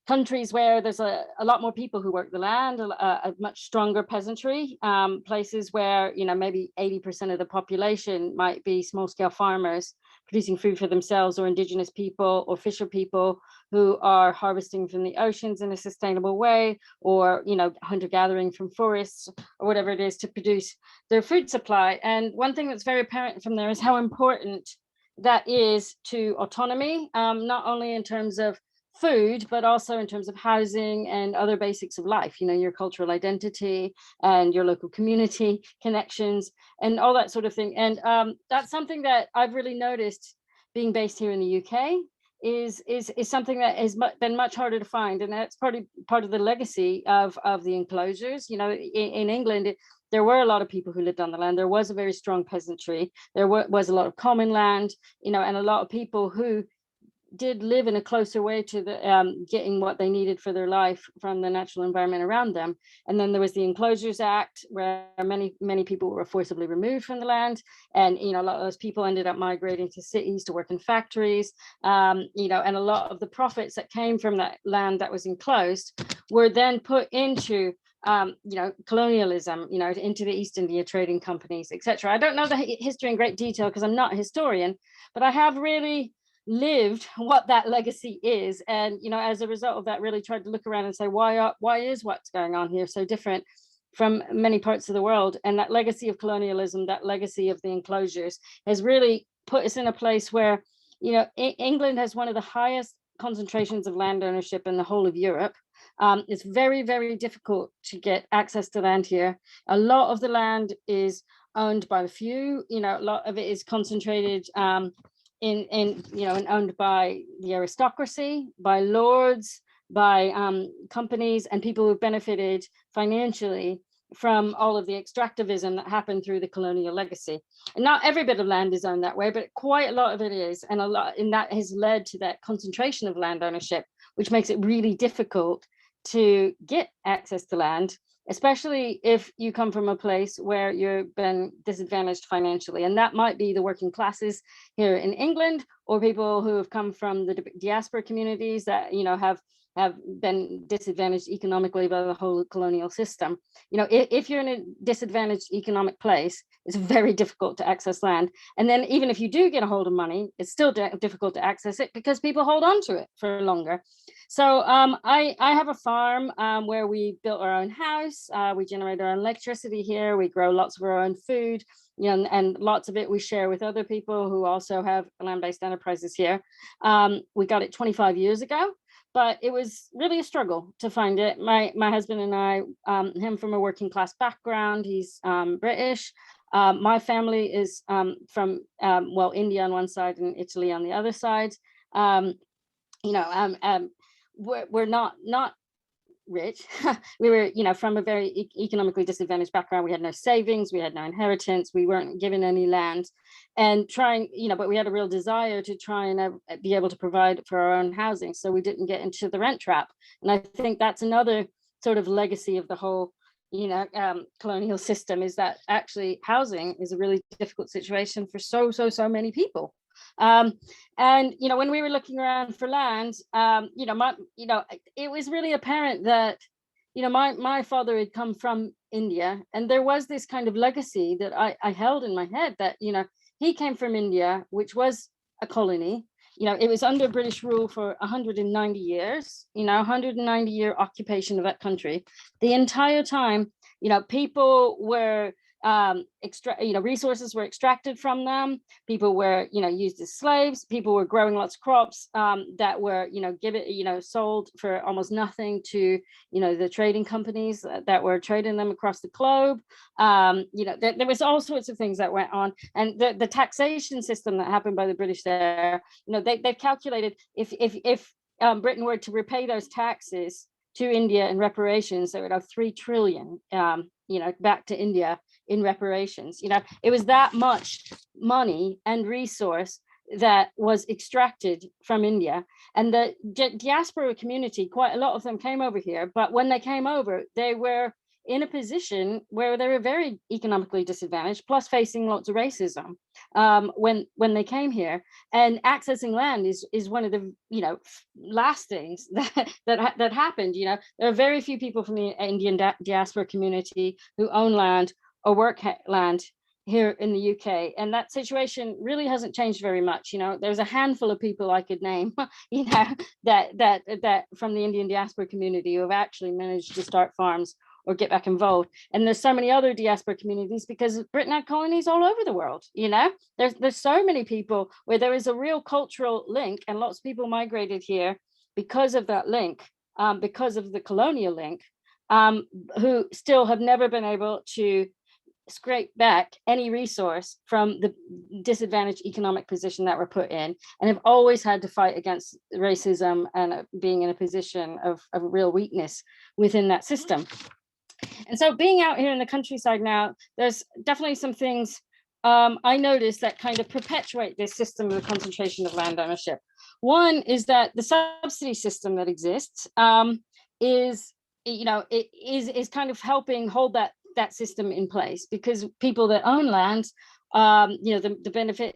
countries where there's a lot more people who work the land, a much stronger peasantry, places where, you know, maybe 80% of the population might be small scale farmers producing food for themselves, or indigenous people or fisher people who are harvesting from the oceans in a sustainable way, or, you know, hunter gathering from forests or whatever it is to produce their food supply. And one thing that's very apparent from there is how important that is to autonomy, not only in terms of food, but also in terms of housing and other basics of life, you know, your cultural identity and your local community connections and all that sort of thing. And that's something that I've really noticed being based here in the UK is something that has been much harder to find. And that's part of the legacy of the enclosures. You know, in England, there were a lot of people who lived on the land. There was a very strong peasantry. There was a lot of common land, you know, and a lot of people who did live in a closer way to the getting what they needed for their life from the natural environment around them. And then there was the Enclosures Act, where many people were forcibly removed from the land, and, you know, a lot of those people ended up migrating to cities to work in factories, you know, and a lot of the profits that came from that land that was enclosed were then put into you know, colonialism, you know, into the East India trading companies, etc. I don't know the history in great detail because I'm not a historian, but I have really lived what that legacy is, and, you know, as a result of that, really tried to look around and say, why is what's going on here so different from many parts of the world? And that legacy of colonialism, that legacy of the enclosures, has really put us in a place where, you know, England has one of the highest concentrations of land ownership in the whole of Europe. It's very, very difficult to get access to land here. A lot of the land is owned by a few, you know, a lot of it is concentrated in you know, and owned by the aristocracy, by lords, by companies and people who benefited financially from all of the extractivism that happened through the colonial legacy. And not every bit of land is owned that way, but quite a lot of it is, and that has led to that concentration of land ownership, which makes it really difficult to get access to land, especially if you come from a place where you've been disadvantaged financially. And that might be the working classes here in England, or people who have come from the diaspora communities that, you know, have have been disadvantaged economically by the whole colonial system. You know, if you're in a disadvantaged economic place, it's very difficult to access land. And then even if you do get a hold of money, it's still difficult to access it because people hold on to it for longer. So I have a farm where we built our own house. We generate our own electricity here. We grow lots of our own food, you know, and lots of it we share with other people who also have land-based enterprises here. We got it 25 years ago. But it was really a struggle to find it. My husband and I, him from a working class background, he's British. My family is from, well, India on one side and Italy on the other side. You know, we're not rich. We were, you know, from a very economically disadvantaged background. We had no savings, we had no inheritance, we weren't given any land, and trying, you know, but we had a real desire to try and be able to provide for our own housing, so we didn't get into the rent trap. And I think that's another sort of legacy of the whole, you know, colonial system, is that actually housing is a really difficult situation for so many people. And you know, when we were looking around for land, you know, it was really apparent that, you know, my father had come from India, and there was this kind of legacy that I held in my head, that, you know, he came from India, which was a colony. You know, it was under British rule for 190 years, you know, 190-year occupation of that country. The entire time, you know, people were you know, resources were extracted from them. People were, you know, used as slaves. People were growing lots of crops that were, you know, sold for almost nothing to, you know, the trading companies that were trading them across the globe. You know, there was all sorts of things that went on, and the taxation system that happened by the British there, you know, they've calculated if Britain were to repay those taxes to India in reparations, they would have 3 trillion, you know, back to India in reparations. You know, it was that much money and resource that was extracted from India. And the diaspora community, quite a lot of them came over here, but when they came over, they were in a position where they were very economically disadvantaged, plus facing lots of racism when they came here. And accessing land is one of the, you know, last things that happened. You know, there are very few people from the Indian diaspora community who own land or work land here in the UK, and that situation really hasn't changed very much. You know, there's a handful of people I could name, you know, that from the Indian diaspora community who have actually managed to start farms or get back involved. And there's so many other diaspora communities because Britain had colonies all over the world. You know, there's so many people where there is a real cultural link, and lots of people migrated here because of that link, because of the colonial link, who still have never been able to scrape back any resource from the disadvantaged economic position that we're put in, and have always had to fight against racism and being in a position of real weakness within that system. And so being out here in the countryside now, there's definitely some things I noticed that kind of perpetuate this system of the concentration of land ownership. One is that the subsidy system that exists is, you know, it is kind of helping hold that system in place, because people that own land, you know, the benefit,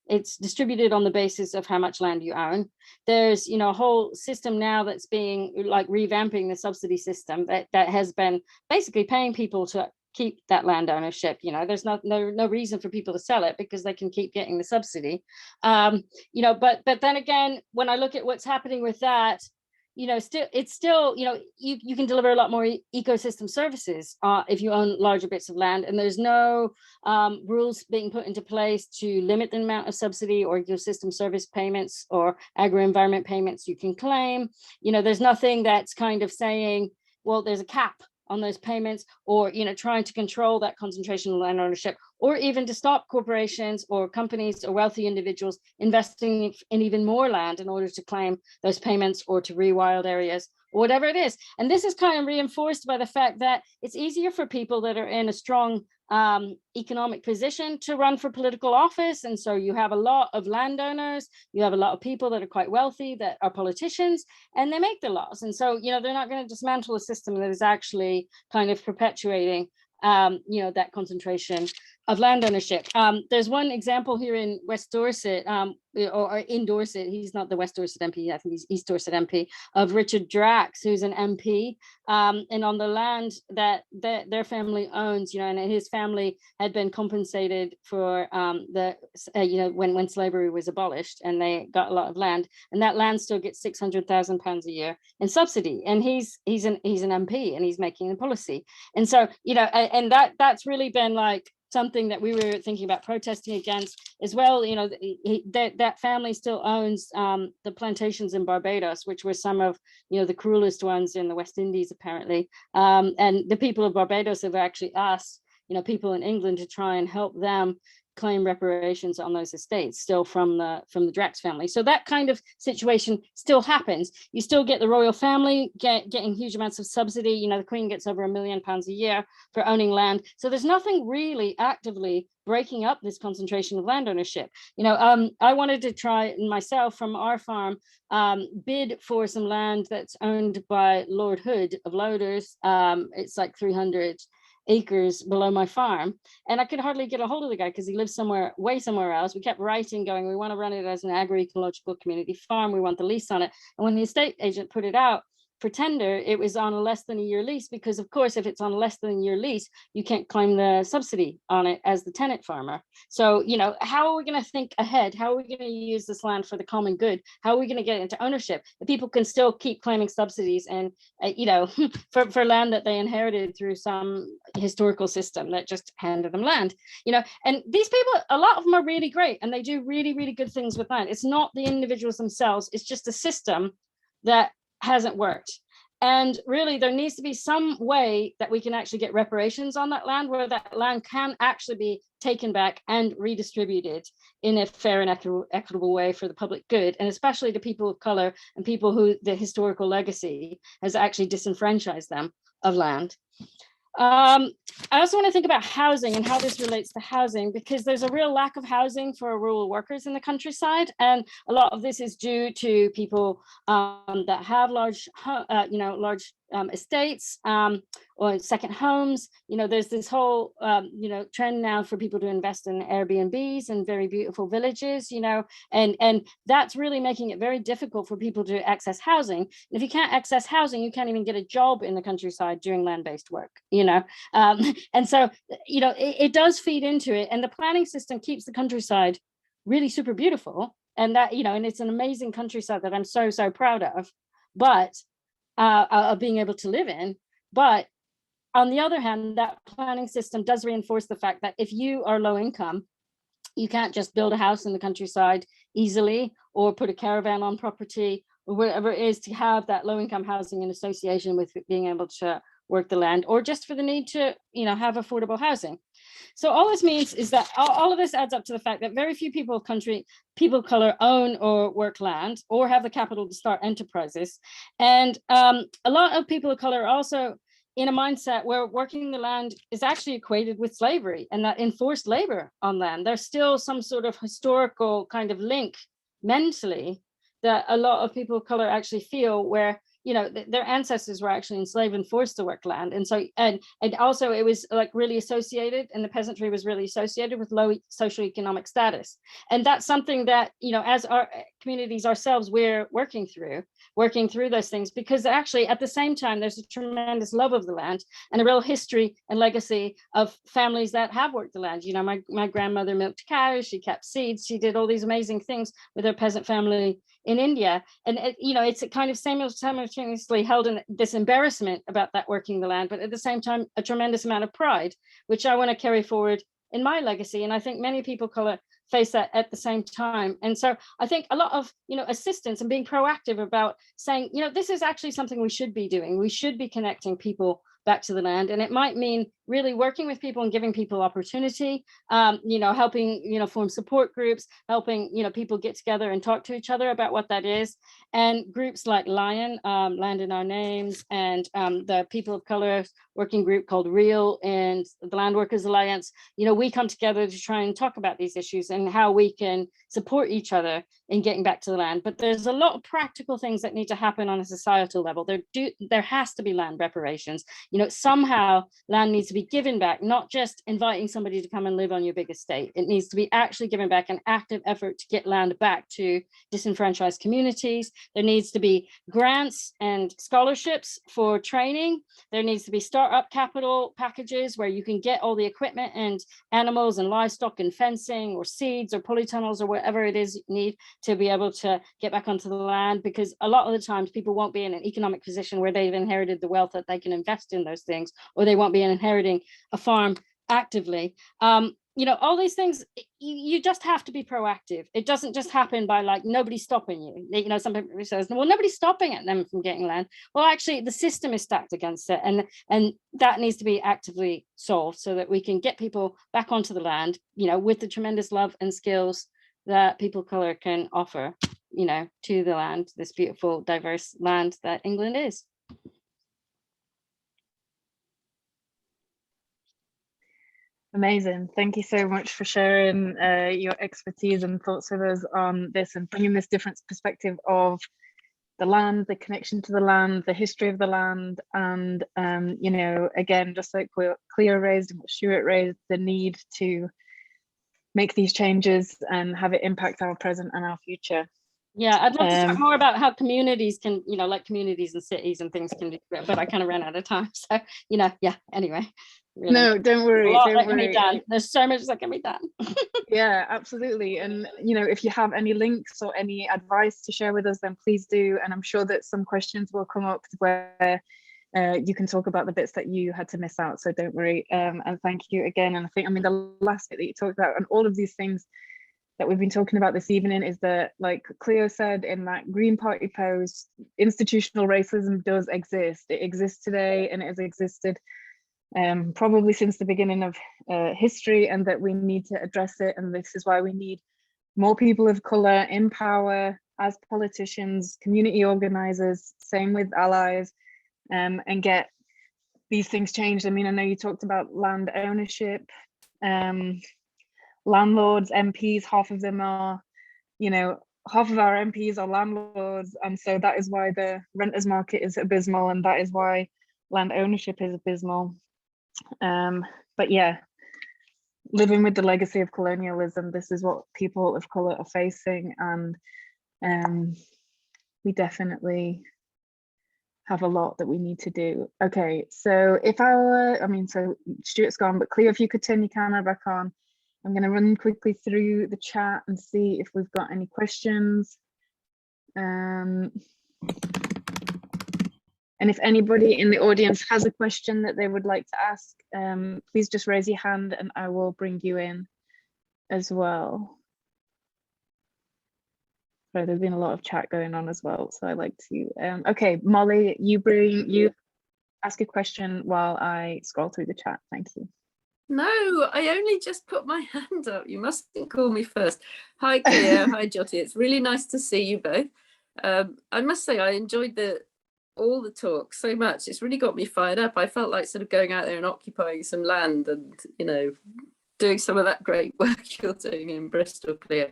it's distributed on the basis of how much land you own. There's, you know, a whole system now that's being like revamping the subsidy system that has been basically paying people to keep that land ownership. You know, there's no reason for people to sell it because they can keep getting the subsidy. You know, but then again, when I look at what's happening with that, you know, it's still, you know, you can deliver a lot more ecosystem services if you own larger bits of land, and there's no rules being put into place to limit the amount of subsidy or ecosystem service payments or agro-environment payments you can claim. You know, there's nothing that's kind of saying, well, there's a cap on those payments, or, you know, trying to control that concentration of land ownership, or even to stop corporations or companies or wealthy individuals investing in even more land in order to claim those payments or to rewild areas, or whatever it is. And this is kind of reinforced by the fact that it's easier for people that are in a strong economic position to run for political office. And so you have a lot of landowners, you have a lot of people that are quite wealthy that are politicians, and they make the laws. And so, you know, they're not going to dismantle a system that is actually kind of perpetuating, you know, that concentration of land ownership. There's one example here in West Dorset, or in Dorset. He's not the West Dorset MP, I think he's East Dorset MP, of Richard Drax, who's an MP, and on the land that their family owns, and his family had been compensated for when slavery was abolished, and they got a lot of land, and that land still gets £600,000 a year in subsidy, and he's an MP, and he's making the policy, and so and that's really been like something that we were thinking about protesting against as well. That family still owns the plantations in Barbados, which were some of the cruelest ones in the West Indies, apparently. And the people of Barbados have actually asked people in England to try and help them claim reparations on those estates, still from the Drax family. So that kind of situation still happens. You still get the royal family getting huge amounts of subsidy. The Queen gets over £1 million a year for owning land. So there's nothing really actively breaking up this concentration of land ownership. I wanted to try myself from our farm bid for some land that's owned by Lord Hood of Loaders. It's like 300 acres below my farm, and I could hardly get a hold of the guy because he lives way somewhere else. We kept writing going, we want to run it as an agroecological community farm, we want the lease on it. And when the estate agent put it out for tender, it was on a less than a year lease, because of course if it's on a less than a year lease, you can't claim the subsidy on it as the tenant farmer. So how are we going to think ahead? How are we going to use this land for the common good? How are we going to get it into ownership? The people can still keep claiming subsidies and for land that they inherited through some historical system that just handed them land. And these people, a lot of them are really great, and they do really, really good things with land. It's not the individuals themselves, it's just a system that hasn't worked. And really there needs to be some way that we can actually get reparations on that land, where that land can actually be taken back and redistributed in a fair and equitable way for the public good, and especially to people of color and people who the historical legacy has actually disenfranchised them of land. I also want to think about housing and how this relates to housing, because there's a real lack of housing for rural workers in the countryside, and a lot of this is due to people that have large estates or second homes. There's this whole trend now for people to invest in Airbnbs and very beautiful villages, and that's really making it very difficult for people to access housing. And if you can't access housing, you can't even get a job in the countryside doing land-based work, and so it does feed into it, and the planning system keeps the countryside really super beautiful, and that and it's an amazing countryside that I'm so proud of, but of being able to live in. But on the other hand, that planning system does reinforce the fact that if you are low income, you can't just build a house in the countryside easily, or put a caravan on property, or whatever it is, to have that low income housing in association with being able to work the land, or just for the need to have affordable housing. So all this means is that all of this adds up to the fact that very few people of color own or work land, or have the capital to start enterprises. And a lot of people of color are also in a mindset where working the land is actually equated with slavery, and that enforced labor on land. There's still some sort of historical kind of link mentally that a lot of people of color actually feel, where their ancestors were actually enslaved and forced to work land. And so, and also it was like really associated, and the peasantry was really associated with low socioeconomic status. And that's something that, as our communities ourselves, we're working through those things, because actually at the same time, there's a tremendous love of the land and a real history and legacy of families that have worked the land. My grandmother milked cows, she kept seeds, she did all these amazing things with her peasant family in India. And it's a kind of simultaneously held in this embarrassment about that working the land, but at the same time a tremendous amount of pride, which I want to carry forward in my legacy. And I think many people of color face that at the same time. And so I think a lot of assistance and being proactive about saying, this is actually something we should be doing. We should be connecting people back to the land, and it might mean really working with people and giving people opportunity, helping form support groups, helping people get together and talk to each other about what that is. And groups like Lion, Land in Our Names, and the people of color working group called REAL and the Land Workers Alliance, we come together to try and talk about these issues and how we can support each other in getting back to the land. But there's a lot of practical things that need to happen on a societal level. There has to be land reparations. Somehow land needs to be be given back, not just inviting somebody to come and live on your big estate. It needs to be actually given back, an active effort to get land back to disenfranchised communities. There needs to be grants and scholarships for training. There needs to be startup capital packages where you can get all the equipment and animals and livestock and fencing or seeds or polytunnels or whatever it is you need to be able to get back onto the land, because a lot of the times people won't be in an economic position where they've inherited the wealth that they can invest in those things, or they won't be inheriting a farm actively. You know, all these things, you just have to be proactive. It doesn't just happen by like nobody stopping you. You know, some people says, well, nobody's stopping them from getting land. Well, actually, the system is stacked against it, and that needs to be actively solved so that we can get people back onto the land, you know, with the tremendous love and skills that people of color can offer, you know, to the land, this beautiful, diverse land that England is. Amazing. Thank you so much for sharing your expertise and thoughts with us on this and bringing this different perspective of the land, the connection to the land, the history of the land, and, you know, again, just like Cleo raised and what Stuart raised, the need to make these changes and have it impact our present and our future. Yeah, I'd love to talk more about how communities can, you know, like communities and cities and things can do it, but I kind of ran out of time. So, you know, yeah, anyway. Really. No, don't worry. Don't worry. There's so much that can be done. Yeah, absolutely. And, you know, if you have any links or any advice to share with us, then please do. And I'm sure that some questions will come up where you can talk about the bits that you had to miss out. So don't worry. And thank you again. And I think, I mean, the last bit that you talked about and all of these things that we've been talking about this evening is that, like Cleo said in that Green Party post, institutional racism does exist. It exists today and it has existed probably since the beginning of history, and that we need to address it. And this is why we need more people of colour in power as politicians, community organisers, same with allies, and get these things changed. I mean, I know you talked about land ownership, landlords, MPs, half of them are, you know, half of our MPs are landlords, and so that is why the renters market is abysmal, and that is why land ownership is abysmal. But yeah, living with the legacy of colonialism, this is what people of colour are facing, and we definitely have a lot that we need to do. Okay, so if so Stuart's gone, but Cleo, if you could turn your camera back on, I'm going to run quickly through the chat and see if we've got any questions. And if anybody in the audience has a question that they would like to ask, please just raise your hand and I will bring you in as well. So there's been a lot of chat going on as well, so I like to. Okay, Molly, you ask a question while I scroll through the chat. Thank you. No, I only just put my hand up. You mustn't call me first. Hi, Cleo. Hi, Jyoti. It's really nice to see you both. I must say I enjoyed all the talk so much. It's really got me fired up. I felt like sort of going out there and occupying some land and, you know, doing some of that great work you're doing in Bristol, Cleo.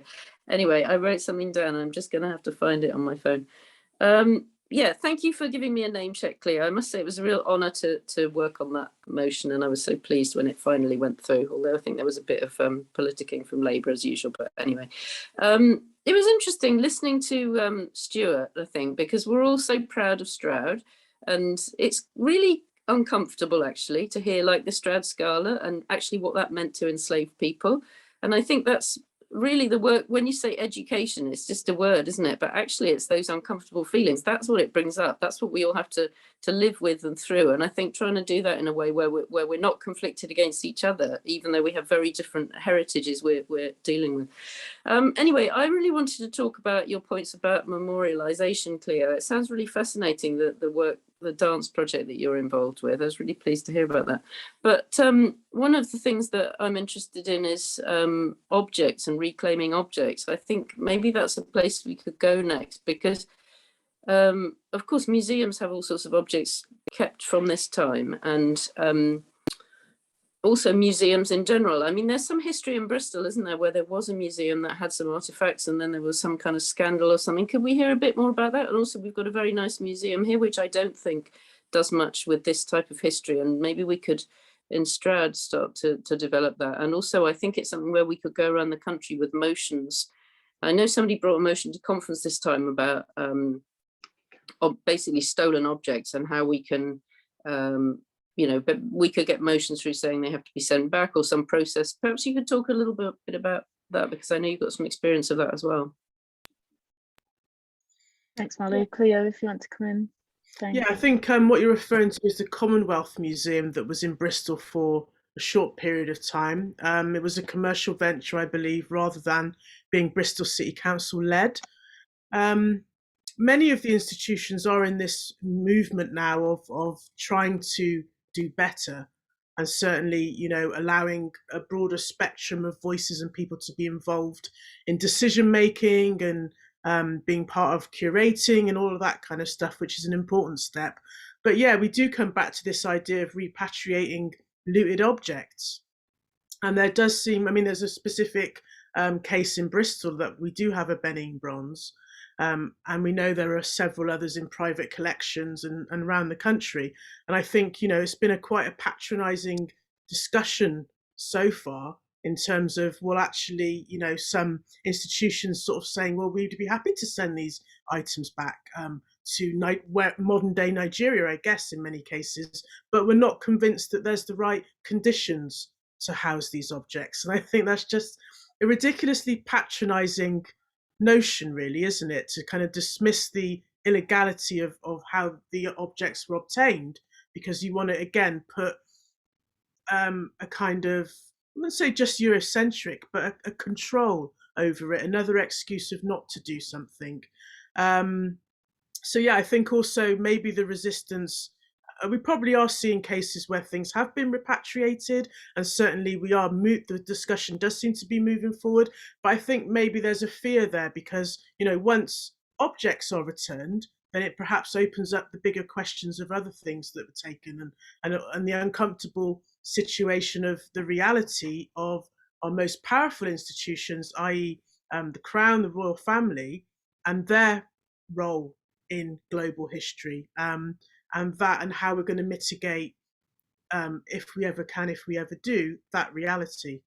Anyway, I wrote something down. I'm just going to have to find it on my phone. Yeah, thank you for giving me a name check, Cleo. I must say it was a real honour to work on that motion, and I was so pleased when it finally went through, although I think there was a bit of politicking from Labour as usual, but anyway. It was interesting listening to Stuart, I think, because we're all so proud of Stroud, and it's really uncomfortable actually to hear like the Stroud Scala and actually what that meant to enslaved people. And I think that's really the work. When you say education, it's just a word, isn't it? But actually it's those uncomfortable feelings. That's what it brings up. That's what we all have to live with and through. And I think trying to do that in a way where we're not conflicted against each other, even though we have very different heritages we're dealing with. Anyway, I really wanted to talk about your points about memorialization, Cleo. It sounds really fascinating, the work, the dance project that you're involved with. I was really pleased to hear about that. But one of the things that I'm interested in is objects and reclaiming objects. I think maybe that's a place we could go next, because of course museums have all sorts of objects kept from this time, and also museums in general. I mean, there's some history in Bristol, isn't there, where there was a museum that had some artifacts and then there was some kind of scandal or something. Could we hear a bit more about that? And also we've got a very nice museum here, which I don't think does much with this type of history, and maybe we could in Stroud start to develop that. And also I think it's something where we could go around the country with motions. I know somebody brought a motion to conference this time about basically stolen objects and how we can, you know, but we could get motions through saying they have to be sent back or some process. Perhaps you could talk a little bit about that, because I know you've got some experience of that as well. Thanks, Molly. Cleo, if you want to come in. Thanks. Yeah, I think what you're referring to is the Commonwealth Museum that was in Bristol for a short period of time. It was a commercial venture, I believe, rather than being Bristol City Council led. Many of the institutions are in this movement now of trying to do better, and certainly, you know, allowing a broader spectrum of voices and people to be involved in decision making and being part of curating and all of that kind of stuff, which is an important step. But yeah, we do come back to this idea of repatriating looted objects. And there does seem, I mean, there's a specific case in Bristol that we do have a Benin bronze. And we know there are several others in private collections and around the country. And I think, you know, it's been quite a patronising discussion so far in terms of, well, actually, you know, some institutions sort of saying, well, we'd be happy to send these items back to modern day Nigeria, I guess, in many cases, but we're not convinced that there's the right conditions to house these objects. And I think that's just a ridiculously patronising notion, really, isn't it, to kind of dismiss the illegality of how the objects were obtained, because you want to, again, put a kind of, let's say just Eurocentric, but a control over it, another excuse of not to do something. So yeah, I think also maybe the resistance, we probably are seeing cases where things have been repatriated, and certainly we are, the discussion does seem to be moving forward, but I think maybe there's a fear there because, you know, once objects are returned, then it perhaps opens up the bigger questions of other things that were taken, and the uncomfortable situation of the reality of our most powerful institutions, i.e. The Crown, the royal family, and their role in global history, and how we're going to mitigate, if we ever can, if we ever do, that reality.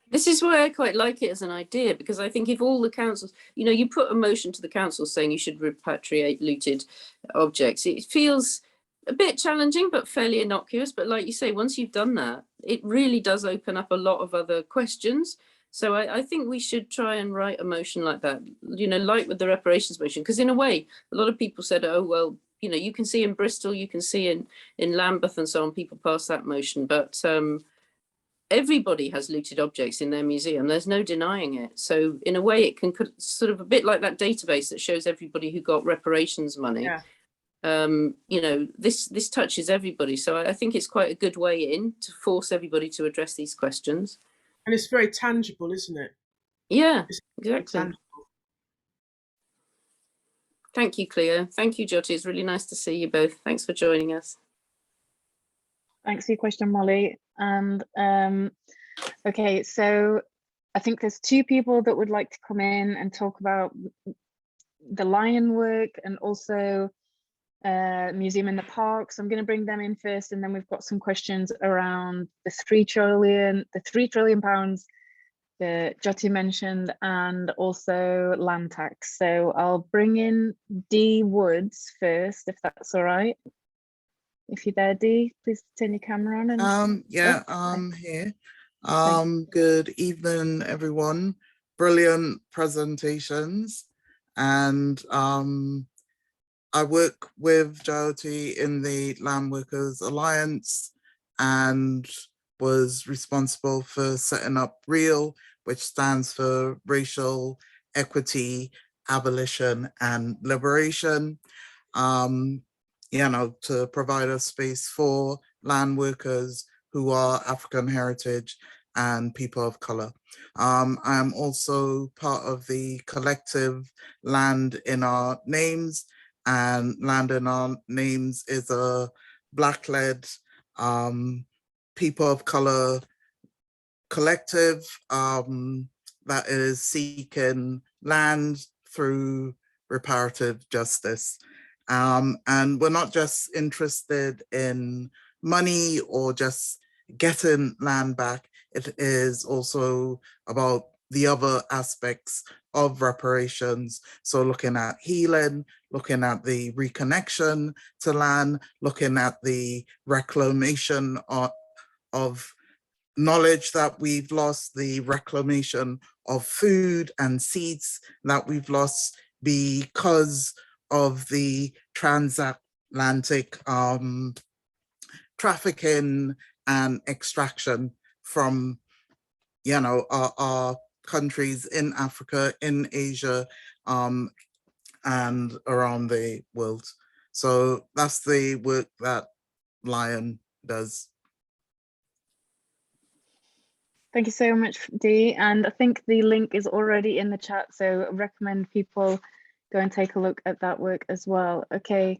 This is why I quite like it as an idea, because I think if all the councils, you know, you put a motion to the council saying you should repatriate looted objects, it feels a bit challenging but fairly innocuous. But like you say, once you've done that, it really does open up a lot of other questions. So I think we should try and write a motion like that, you know, like with the reparations motion, because in a way, a lot of people said, oh, well, you know, you can see in Bristol, you can see in Lambeth and so on, people pass that motion, but everybody has looted objects in their museum. There's no denying it. So in a way, it can sort of a bit like that database that shows everybody who got reparations money. Yeah. You know, this touches everybody. So I think it's quite a good way in to force everybody to address these questions. And it's very tangible, isn't it? Yeah, It's exactly. tangible. Thank you, Cleo. Thank you, Jyoti. It's really nice to see you both. Thanks for joining us. Thanks for your question, Molly. And okay, so I think there's two people that would like to come in and talk about the lion work and also museum in the park. So I'm going to bring them in first, and then we've got some questions around the 3 trillion pounds that Jyoti mentioned, and also land tax. So I'll bring in Dee Woods first, if that's all right. If you're there, Dee, please turn your camera on. And yeah, I'm here. Good evening, everyone. Brilliant presentations. And I work with Jyoti in the Land Workers Alliance and was responsible for setting up REAL, which stands for Racial Equity, Abolition and Liberation. You know, to provide a space for land workers who are African heritage and people of color. I am also part of the collective Land in Our Names, and Land in Our Names is a Black-led people of color collective that is seeking land through reparative justice. And we're not just interested in money or just getting land back, it is also about the other aspects of reparations. So looking at healing, looking at the reconnection to land, looking at the reclamation of knowledge that we've lost, the reclamation of food and seeds that we've lost because of the transatlantic trafficking and extraction from, you know, our countries in Africa, in Asia, and around the world. So that's the work that Lion does. Thank you so much, Dee. And I think the link is already in the chat, so I recommend people go and take a look at that work as well. Okay,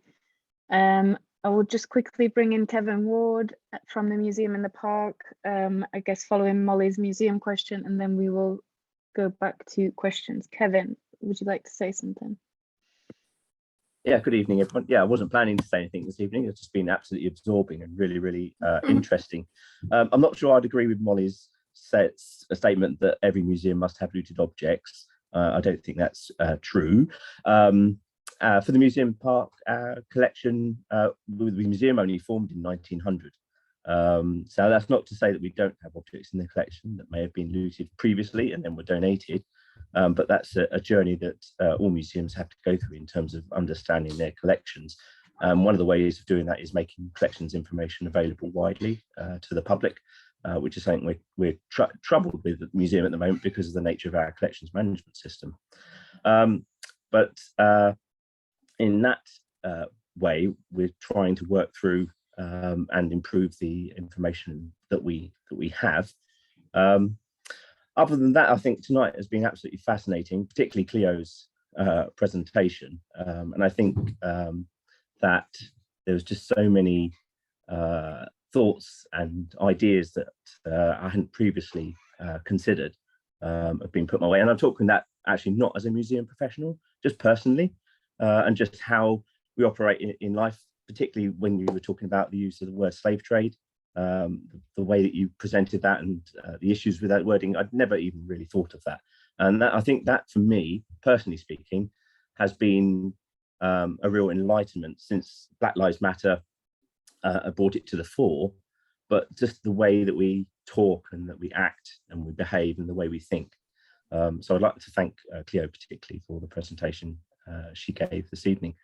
I will just quickly bring in Kevin Ward from the Museum in the Park, I guess following Molly's museum question, and then we will go back to questions. Kevin, would you like to say something? Yeah, good evening, everyone. Yeah, I wasn't planning to say anything this evening. It's just been absolutely absorbing and really, really interesting. I'm not sure I'd agree with Molly's statement that every museum must have looted objects. I don't think that's true. For the museum park collection, the museum only formed in 1900. So that's not to say that we don't have objects in the collection that may have been looted previously and then were donated. But that's a journey that all museums have to go through in terms of understanding their collections. One of the ways of doing that is making collections information available widely to the public, which is something we're troubled with at the museum at the moment because of the nature of our collections management system. But in that way, we're trying to work through and improve the information that we have. Other than that, I think tonight has been absolutely fascinating, particularly Cleo's presentation. And I think that there was just so many thoughts and ideas that I hadn't previously considered have been put my way. And I'm talking that actually not as a museum professional, just personally, and just how we operate in life, particularly when you were talking about the use of the word slave trade. The way that you presented that and the issues with that wording, I'd never even really thought of that. And that, I think that for me, personally speaking, has been a real enlightenment since Black Lives Matter brought it to the fore, but just the way that we talk and that we act and we behave and the way we think. So I'd like to thank Cleo particularly for the presentation she gave this evening.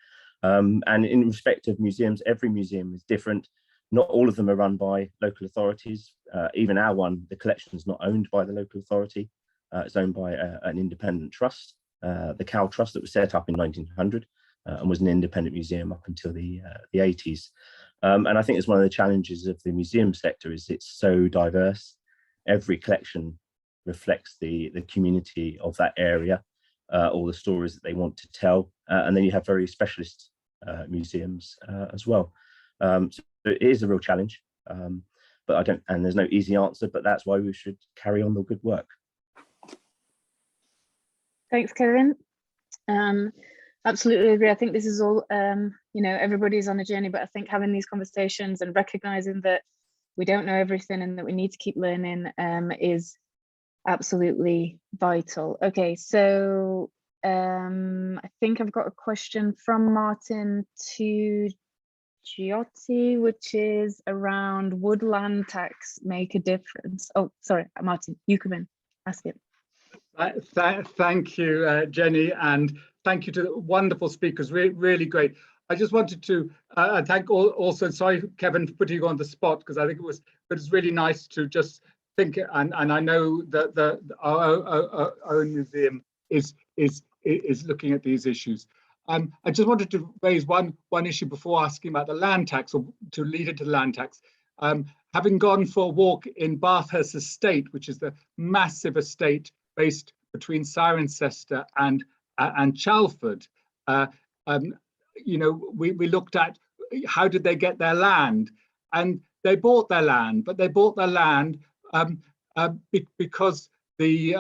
And in respect of museums, every museum is different. Not all of them are run by local authorities. Even our one, the collection is not owned by the local authority. It's owned by an independent trust, the Cow Trust, that was set up in 1900 and was an independent museum up until the 80s. And I think it's one of the challenges of the museum sector is it's so diverse. Every collection reflects the community of that area, all the stories that they want to tell. And then you have very specialist museums as well. So it is a real challenge, but and there's no easy answer, but that's why we should carry on the good work. Thanks, Kevin. Absolutely agree. I think this is all, you know, everybody's on a journey, but I think having these conversations and recognizing that we don't know everything and that we need to keep learning is absolutely vital. Okay, so I think I've got a question from Martin to Jyoti, which is around would land tax make a difference? Oh, sorry, Martin, you come in, ask it. Thank you, Jenny, and thank you to the wonderful speakers, really great. I just wanted to thank also, sorry, Kevin, for putting you on the spot, because I think it was really nice to just think, and I know that our own museum is looking at these issues. I just wanted to raise one issue before asking about the land tax, or to lead into the land tax. Having gone for a walk in Bathurst Estate, which is the massive estate based between Cirencester and Chalford, you know, we looked at how did they get their land, and they bought their land, but they bought their land because the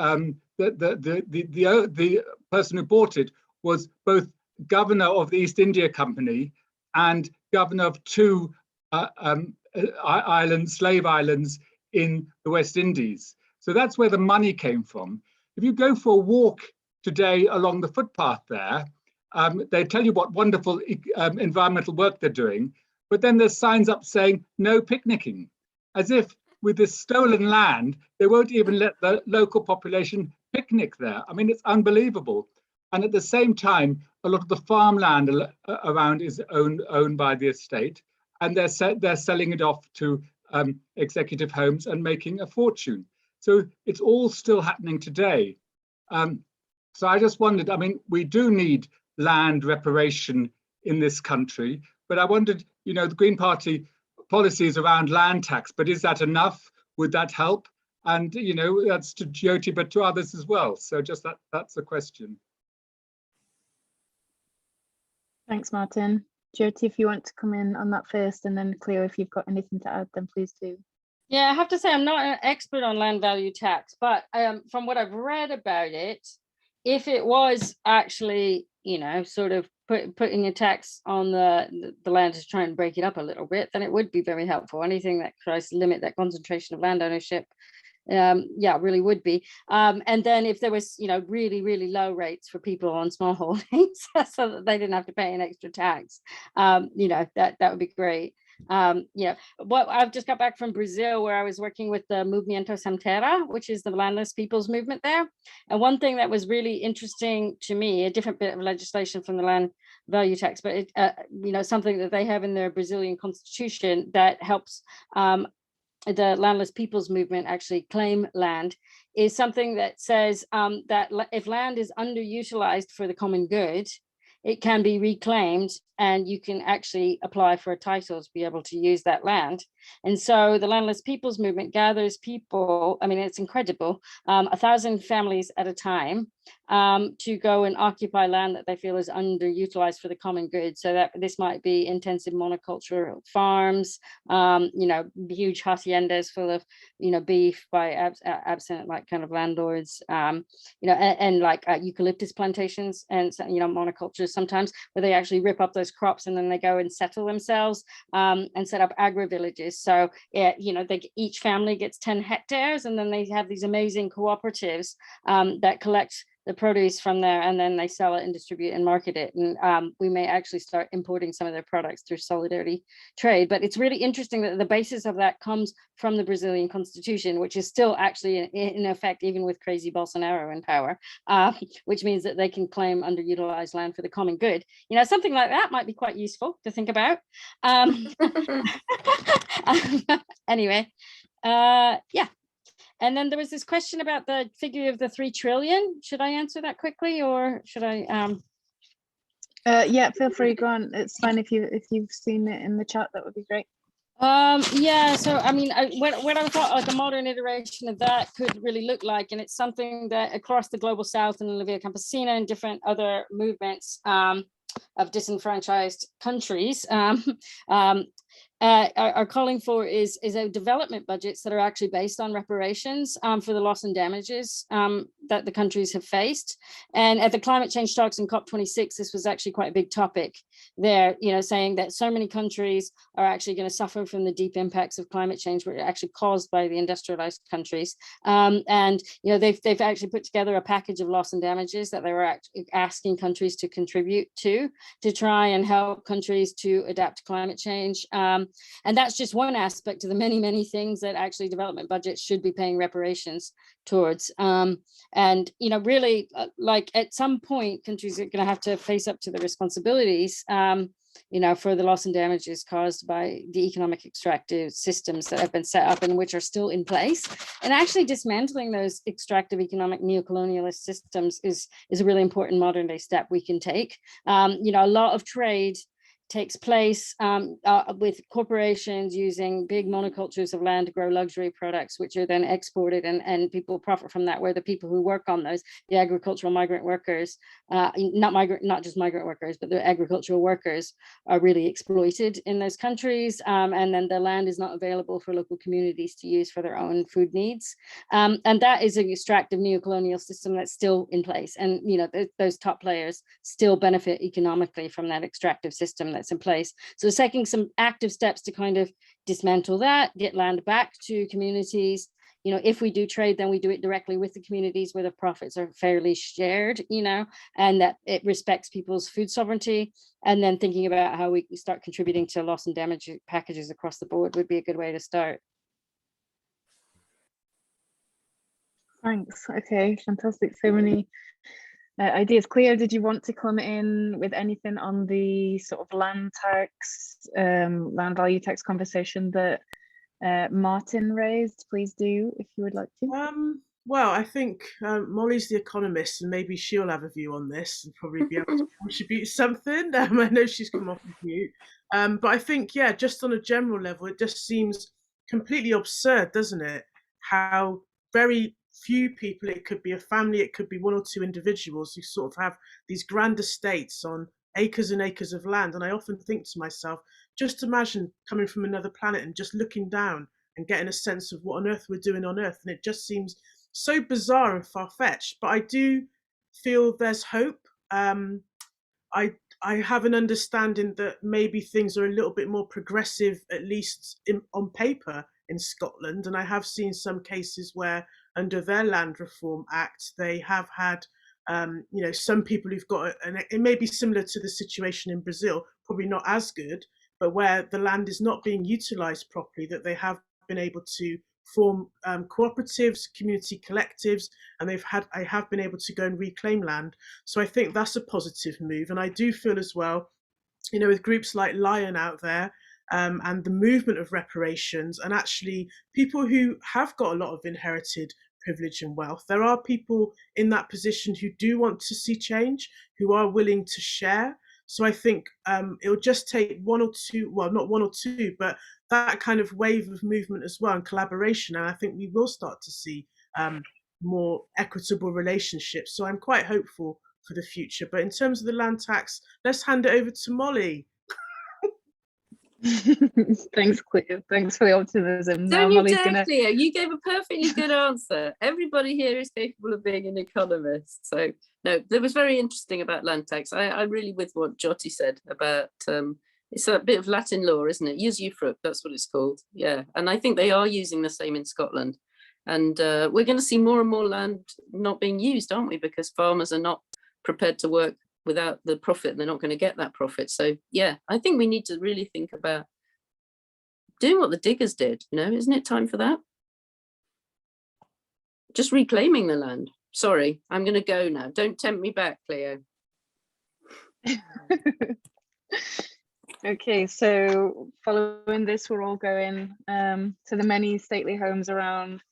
person who bought it was both governor of the East India Company and governor of two slave islands in the West Indies. So that's where the money came from. If you go for a walk today along the footpath there, they tell you what wonderful environmental work they're doing, but then there's signs up saying no picnicking, as if with this stolen land, they won't even let the local population picnic there. I mean, it's unbelievable. And at the same time, a lot of the farmland around is owned by the estate, and they're selling it off to executive homes and making a fortune. So it's all still happening today. So I just wondered, I mean, we do need land reparation in this country, but I wondered, you know, the Green Party policies around land tax, but is that enough? Would that help? And, you know, that's to Jyoti, but to others as well. So just that's a question. Thanks, Martin. Jyoti, if you want to come in on that first, and then Cleo, if you've got anything to add, then please do. Yeah, I have to say I'm not an expert on land value tax, but from what I've read about it, if it was actually, you know, sort of putting a tax on the land to try and break it up a little bit, then it would be very helpful. Anything that tries to limit that concentration of land ownership, yeah, really would be. And then if there was, you know, really, really low rates for people on small holdings so that they didn't have to pay an extra tax, you know, that would be great. Yeah, what I've just got back from Brazil, where I was working with the Movimento Sem Terra, which is the landless people's movement there. And one thing that was really interesting to me, a different bit of legislation from the land value tax, but it, you know, something that they have in their Brazilian constitution that helps the landless people's movement actually claim land, is something that says that if land is underutilized for the common good, it can be reclaimed, and you can actually apply for a title to be able to use that land. And so the landless people's movement gathers people, I mean, it's incredible, 1,000 families at a time to go and occupy land that they feel is underutilized for the common good. So that this might be intensive monocultural farms, you know, huge haciendas full of, you know, beef by absent like kind of landlords, you know, and like eucalyptus plantations and, you know, monocultures sometimes, where they actually rip up those crops and then they go and settle themselves and set up agri-villages. So yeah, you know, each family gets 10 hectares, and then they have these amazing cooperatives that collect the produce from there, and then they sell it and distribute and market it. And we may actually start importing some of their products through solidarity trade. But it's really interesting that the basis of that comes from the Brazilian constitution, which is still actually in effect, even with crazy Bolsonaro in power, which means that they can claim underutilized land for the common good. You know, something like that might be quite useful to think about. Anyway, yeah. And then there was this question about the figure of the 3 trillion. Should I answer that quickly, or should I? Yeah, feel free, go on. It's fine if you've seen it in the chat, that would be great. Yeah, so I mean, what I thought like a modern iteration of that could really look like, and it's something that across the global South and Olivia Campesina and different other movements of disenfranchised countries are calling for is a development budgets that are actually based on reparations for the loss and damages that the countries have faced. And at the climate change talks in COP26, this was actually quite a big topic there, you know, saying that so many countries are actually going to suffer from the deep impacts of climate change, which are actually caused by the industrialized countries. And, you know, they've actually put together a package of loss and damages that they were asking countries to contribute to try and help countries to adapt to climate change. And that's just one aspect of the many, many things that actually development budgets should be paying reparations towards. And, you know, really, like at some point, countries are going to have to face up to the responsibilities, you know, for the loss and damages caused by the economic extractive systems that have been set up and which are still in place. And actually dismantling those extractive economic neocolonialist systems is a really important modern day step we can take. You know, a lot of trade takes place with corporations using big monocultures of land to grow luxury products, which are then exported, and people profit from that, where the people who work on those, the agricultural migrant workers, not just migrant workers, but the agricultural workers are really exploited in those countries. And then the land is not available for local communities to use for their own food needs. And that is an extractive neocolonial system that's still in place. And, you know, those top players still benefit economically from that extractive system that's in place. So taking some active steps to kind of dismantle that, get land back to communities. You know, if we do trade, then we do it directly with the communities where the profits are fairly shared, you know, and that it respects people's food sovereignty. And then thinking about how we start contributing to loss and damage packages across the board would be a good way to start. Thanks. Okay, fantastic. So many ideas. Cleo, did you want to come in with anything on the sort of land tax, land value tax conversation that Martin raised? Please do, if you would like to. Well, I think Molly's the economist, and maybe she'll have a view on this and probably be able to contribute something. I know she's come off of mute, but I think, yeah, just on a general level, it just seems completely absurd, doesn't it? How very few people, it could be a family, it could be one or two individuals who sort of have these grand estates on acres and acres of land. And I often think to myself, just imagine coming from another planet and just looking down and getting a sense of what on earth we're doing on earth. And it just seems so bizarre and far-fetched, but I do feel there's hope. I have an understanding that maybe things are a little bit more progressive, at least on paper, in Scotland. And I have seen some cases where under their Land Reform Act, they have had, you know, some people who've got, and it may be similar to the situation in Brazil, probably not as good, but where the land is not being utilised properly, that they have been able to form cooperatives, community collectives, and I have been able to go and reclaim land. So I think that's a positive move. And I do feel as well, you know, with groups like Lion out there, and the movement of reparations, and actually people who have got a lot of inherited privilege and wealth, there are people in that position who do want to see change, who are willing to share. So I think it'll just take one or two, well, not one or two, but that kind of wave of movement as well, and collaboration. And I think we will start to see more equitable relationships. So I'm quite hopeful for the future. But in terms of the land tax, let's hand it over to Molly. Thanks, Cleo. Thanks for the optimism. Don't you dare, Cleo. You gave a perfectly good answer. Everybody here is capable of being an economist. So no, that was very interesting about land tax. I really with what Jyoti said about it's a bit of Latin law, isn't it? Usufruct, that's what it's called. Yeah, and I think they are using the same in Scotland. And we're going to see more and more land not being used, aren't we? Because farmers are not prepared to work without the profit, and they're not going to get that profit. So yeah, I think we need to really think about doing what the diggers did, you know, isn't it time for that? Just reclaiming the land. Sorry, I'm going to go now. Don't tempt me back, Cleo. Okay, so following this, we're all going to the many stately homes around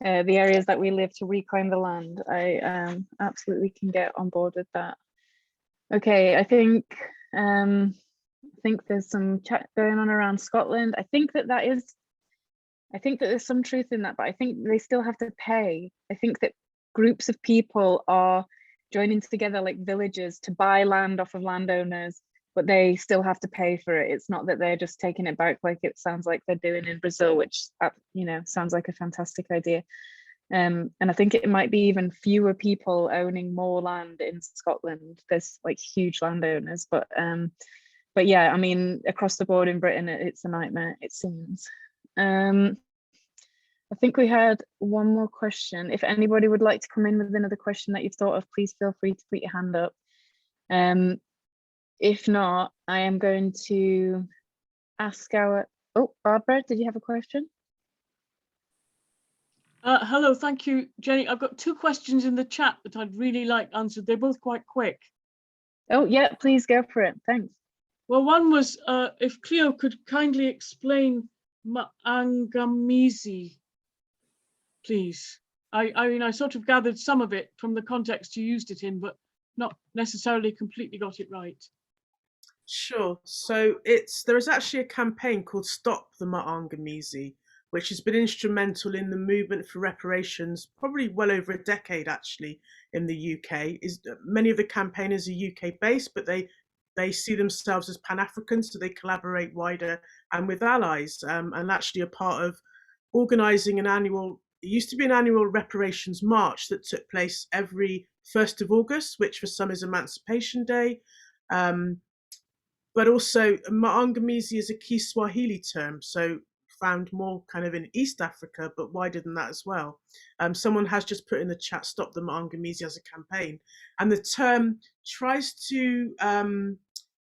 the areas that we live to reclaim the land. I absolutely can get on board with that. Okay, I think there's some chat going on around Scotland. I think that there's some truth in that, but I think they still have to pay. I think that groups of people are joining together like villages to buy land off of landowners, but they still have to pay for it. It's not that they're just taking it back like it sounds like they're doing in Brazil, which, you know, sounds like a fantastic idea. And I think it might be even fewer people owning more land in Scotland. There's like huge landowners, but yeah, I mean, across the board in Britain, it's a nightmare, it seems. I think we had one more question. If anybody would like to come in with another question that you've thought of, please feel free to put your hand up. If not, I am going to ask Barbara, did you have a question? Hello, thank you, Jenny. I've got two questions in the chat that I'd really like answered. They're both quite quick. Oh yeah, please go for it, thanks. Well, one was if Cleo could kindly explain Ma'angamizi, please. I mean, I sort of gathered some of it from the context you used it in, but not necessarily completely got it right. Sure. So there is actually a campaign called Stop the Ma'angamizi, which has been instrumental in the movement for reparations, probably well over a decade actually in the UK. Many of the campaigners are UK based, but they see themselves as Pan-African, so they collaborate wider and with allies, and actually are part of organising it used to be an annual reparations march that took place every 1st of August, which for some is Emancipation Day. but also Maangamizi is a Kiswahili term, so found more kind of in East Africa, but wider than that as well. Someone has just put in the chat, stop the Maangamizi as a campaign. And the term tries to,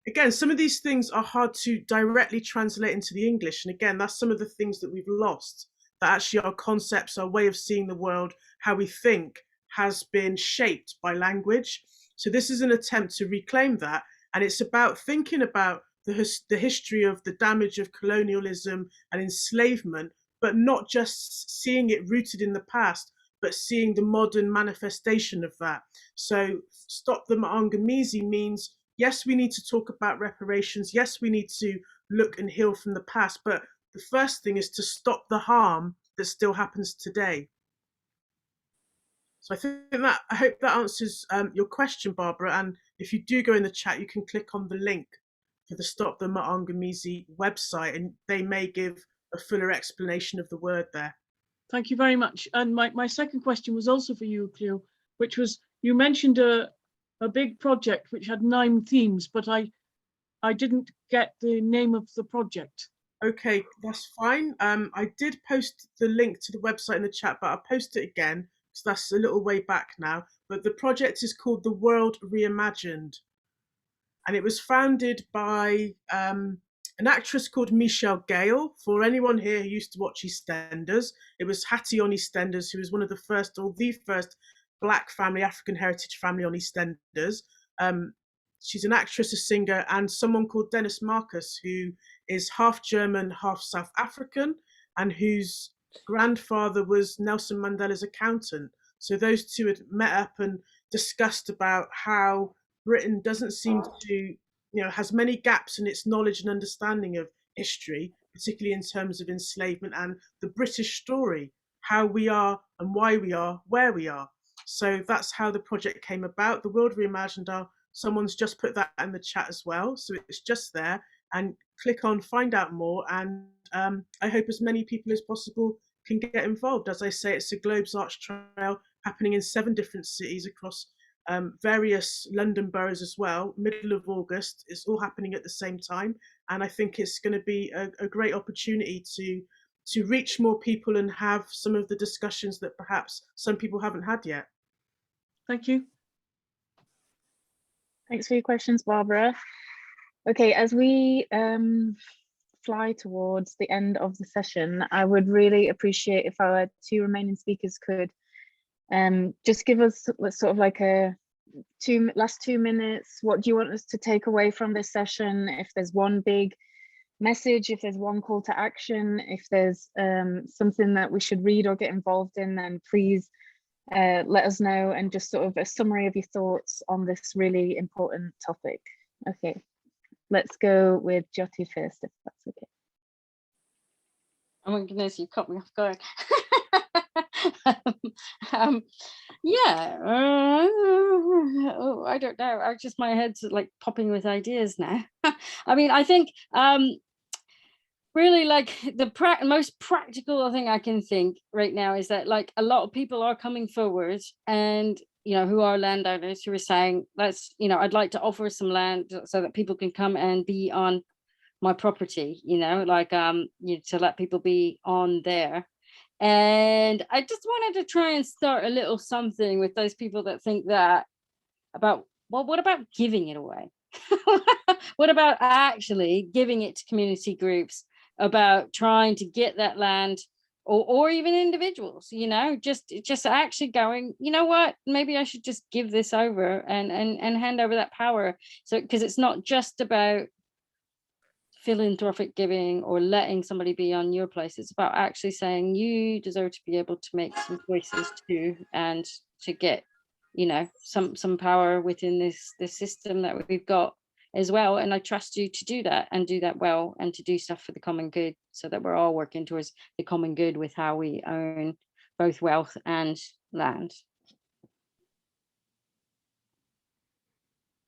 again, some of these things are hard to directly translate into the English. And again, that's some of the things that we've lost, that actually our concepts, our way of seeing the world, how we think has been shaped by language. So this is an attempt to reclaim that. And it's about thinking about the history of the damage of colonialism and enslavement, but not just seeing it rooted in the past, but seeing the modern manifestation of that. So stop the Maangamizi means, yes, we need to talk about reparations. Yes, we need to look and heal from the past. But the first thing is to stop the harm that still happens today. So I hope that answers your question, Barbara. And if you do go in the chat, you can click on the link for the Stop the Maangamizi website, and they may give a fuller explanation of the word there. Thank you very much. And my second question was also for you, Cleo, which was, you mentioned a big project which had 9 themes, but I didn't get the name of the project. Okay, that's fine. I did post the link to the website in the chat, but I'll post it again because that's a little way back now. But the project is called The World Reimagined. And it was founded by an actress called Michelle Gale. For anyone here who used to watch EastEnders, it was Hattie on EastEnders, who was one of the first, or the first, Black family, African heritage family on EastEnders. She's an actress, a singer, and someone called Dennis Marcus, who is half German, half South African, and whose grandfather was Nelson Mandela's accountant. So those two had met up and discussed about how Britain doesn't seem to, has many gaps in its knowledge and understanding of history, particularly in terms of enslavement and the British story, how we are and why we are where we are. So that's how the project came about. The World Reimagined, someone's just put that in the chat as well. So it's just there, and click on find out more. And I hope as many people as possible can get involved. As I say, it's a Globes Arch Trail happening in 7 different cities across various London boroughs as well, middle of August. It's all happening at the same time, and I think it's going to be a great opportunity to reach more people and have some of the discussions that perhaps some people haven't had yet. Thank you. Thanks for your questions, Barbara. Okay, as we fly towards the end of the session, I would really appreciate if our 2 remaining speakers could just give us sort of like a last 2 minutes. What do you want us to take away from this session? If there's one big message, if there's one call to action, if there's something that we should read or get involved in, then please let us know, and just sort of a summary of your thoughts on this really important topic. Okay, let's go with Jyoti first, if that's okay. Oh my goodness, you caught me off guard. Yeah, I don't know. My head's like popping with ideas now. I mean, I think really like the most practical thing I can think right now is that like a lot of people are coming forward, and who are landowners, who are saying, let's, I'd like to offer some land so that people can come and be on my property, to let people be on there. And I just wanted to try and start a little something with those people that think that about, well, what about giving it away? What about actually giving it to community groups, about trying to get that land, or even individuals, just actually going, you know what, maybe I should just give this over and hand over that power. So, because it's not just about philanthropic giving or letting somebody be on your place, it's about actually saying you deserve to be able to make some choices too, and to get some power within this system that we've got as well. And I trust you to do that, and do that well, and to do stuff for the common good, so that we're all working towards the common good with how we own both wealth and land.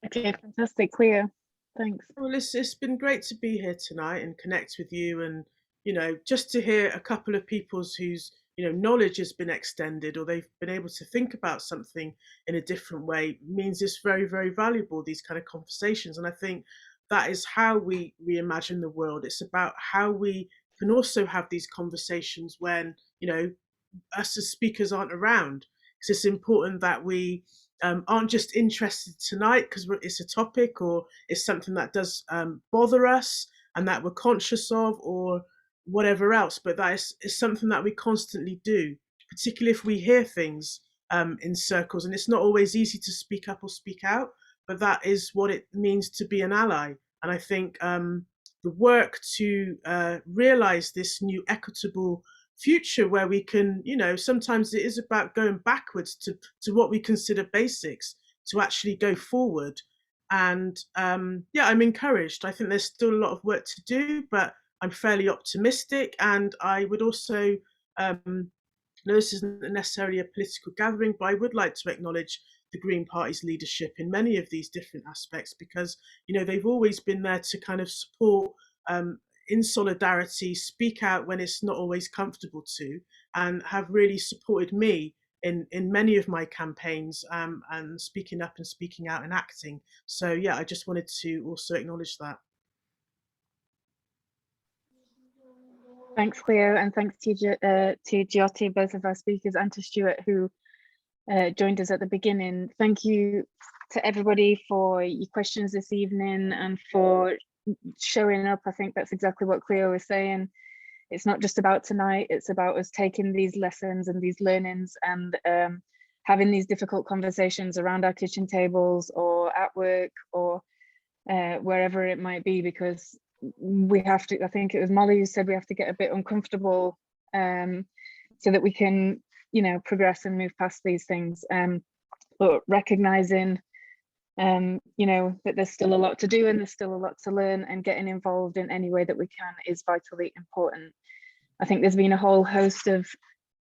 Okay, fantastic, Cleo. Thanks. Well, it's been great to be here tonight and connect with you, and just to hear a couple of people's whose knowledge has been extended, or they've been able to think about something in a different way, means it's very, very valuable, these kind of conversations. And I think that is how we reimagine the world. It's about how we can also have these conversations when, you know, us as speakers aren't around. Because it's important that we aren't just interested tonight because it's a topic or it's something that does bother us and that we're conscious of or whatever else, but that is something that we constantly do, particularly if we hear things in circles. And it's not always easy to speak up or speak out, but that is what it means to be an ally. And I think the work to realize this new equitable future where we can, you know, sometimes it is about going backwards to what we consider basics to actually go forward. And yeah, I'm encouraged. I think there's still a lot of work to do, but I'm fairly optimistic. And I would also, this isn't necessarily a political gathering, but I would like to acknowledge the Green Party's leadership in many of these different aspects, because, you know, they've always been there to kind of support in solidarity, speak out when it's not always comfortable to, and have really supported me in many of my campaigns and speaking up and speaking out and acting. So yeah, I just wanted to also acknowledge that. Thanks, Cleo, and thanks to Jyoti, both of our speakers, and to Stuart, who joined us at the beginning. Thank you to everybody for your questions this evening and for showing up. I think that's exactly what Cleo was saying. It's not just about tonight, it's about us taking these lessons and these learnings and having these difficult conversations around our kitchen tables or at work or wherever it might be, because we have to, I think it was Molly who said we have to get a bit uncomfortable so that we can, you know, progress and move past these things. But recognizing you know, that there's still a lot to do and there's still a lot to learn, and getting involved in any way that we can is vitally important. I think there's been a whole host of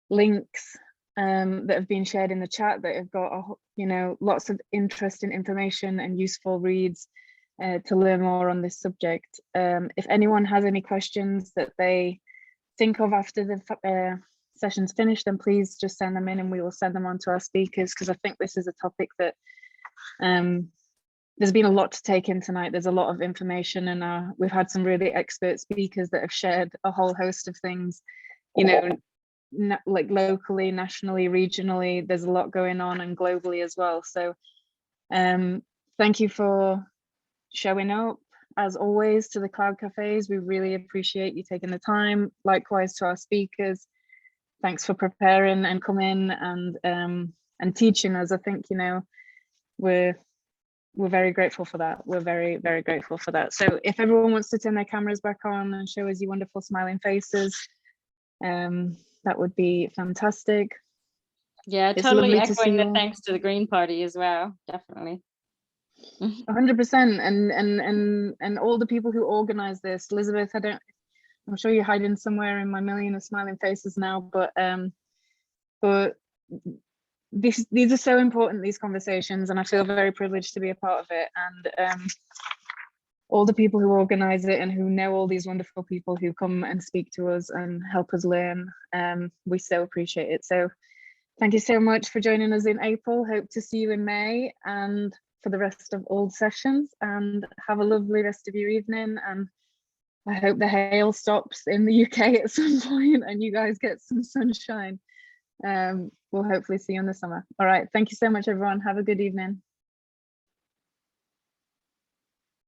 links that have been shared in the chat that have got, you know, lots of interesting information and useful reads to learn more on this subject. If anyone has any questions that they think of after the session's finished, then please just send them in and we will send them on to our speakers, because I think this is a topic that there's been a lot to take in tonight. There's a lot of information, and we've had some really expert speakers that have shared a whole host of things, you know, like locally, nationally, regionally. There's a lot going on, and globally as well. So thank you for showing up, as always, to the Cloud Cafes. We really appreciate you taking the time. Likewise to our speakers, thanks for preparing and coming and teaching us. I think, you know, we're very grateful for that. We're very, very grateful for that. So if everyone wants to turn their cameras back on and show us your wonderful smiling faces, that would be fantastic. Yeah, It's totally lovely to see echoing the you. thanks to the Green Party as well, definitely. 100%, and all the people who organize this. Elizabeth, I'm sure you're hiding somewhere in my million of smiling faces now, but these are so important, these conversations, and I feel very privileged to be a part of it. And all the people who organize it and who know all these wonderful people who come and speak to us and help us learn, we so appreciate it. So thank you so much for joining us in April. Hope to see you in May and for the rest of all sessions, and have a lovely rest of your evening. And I hope the hail stops in the UK at some point and you guys get some sunshine. We'll hopefully see you in the summer. All right, thank you so much, everyone. Have a good evening.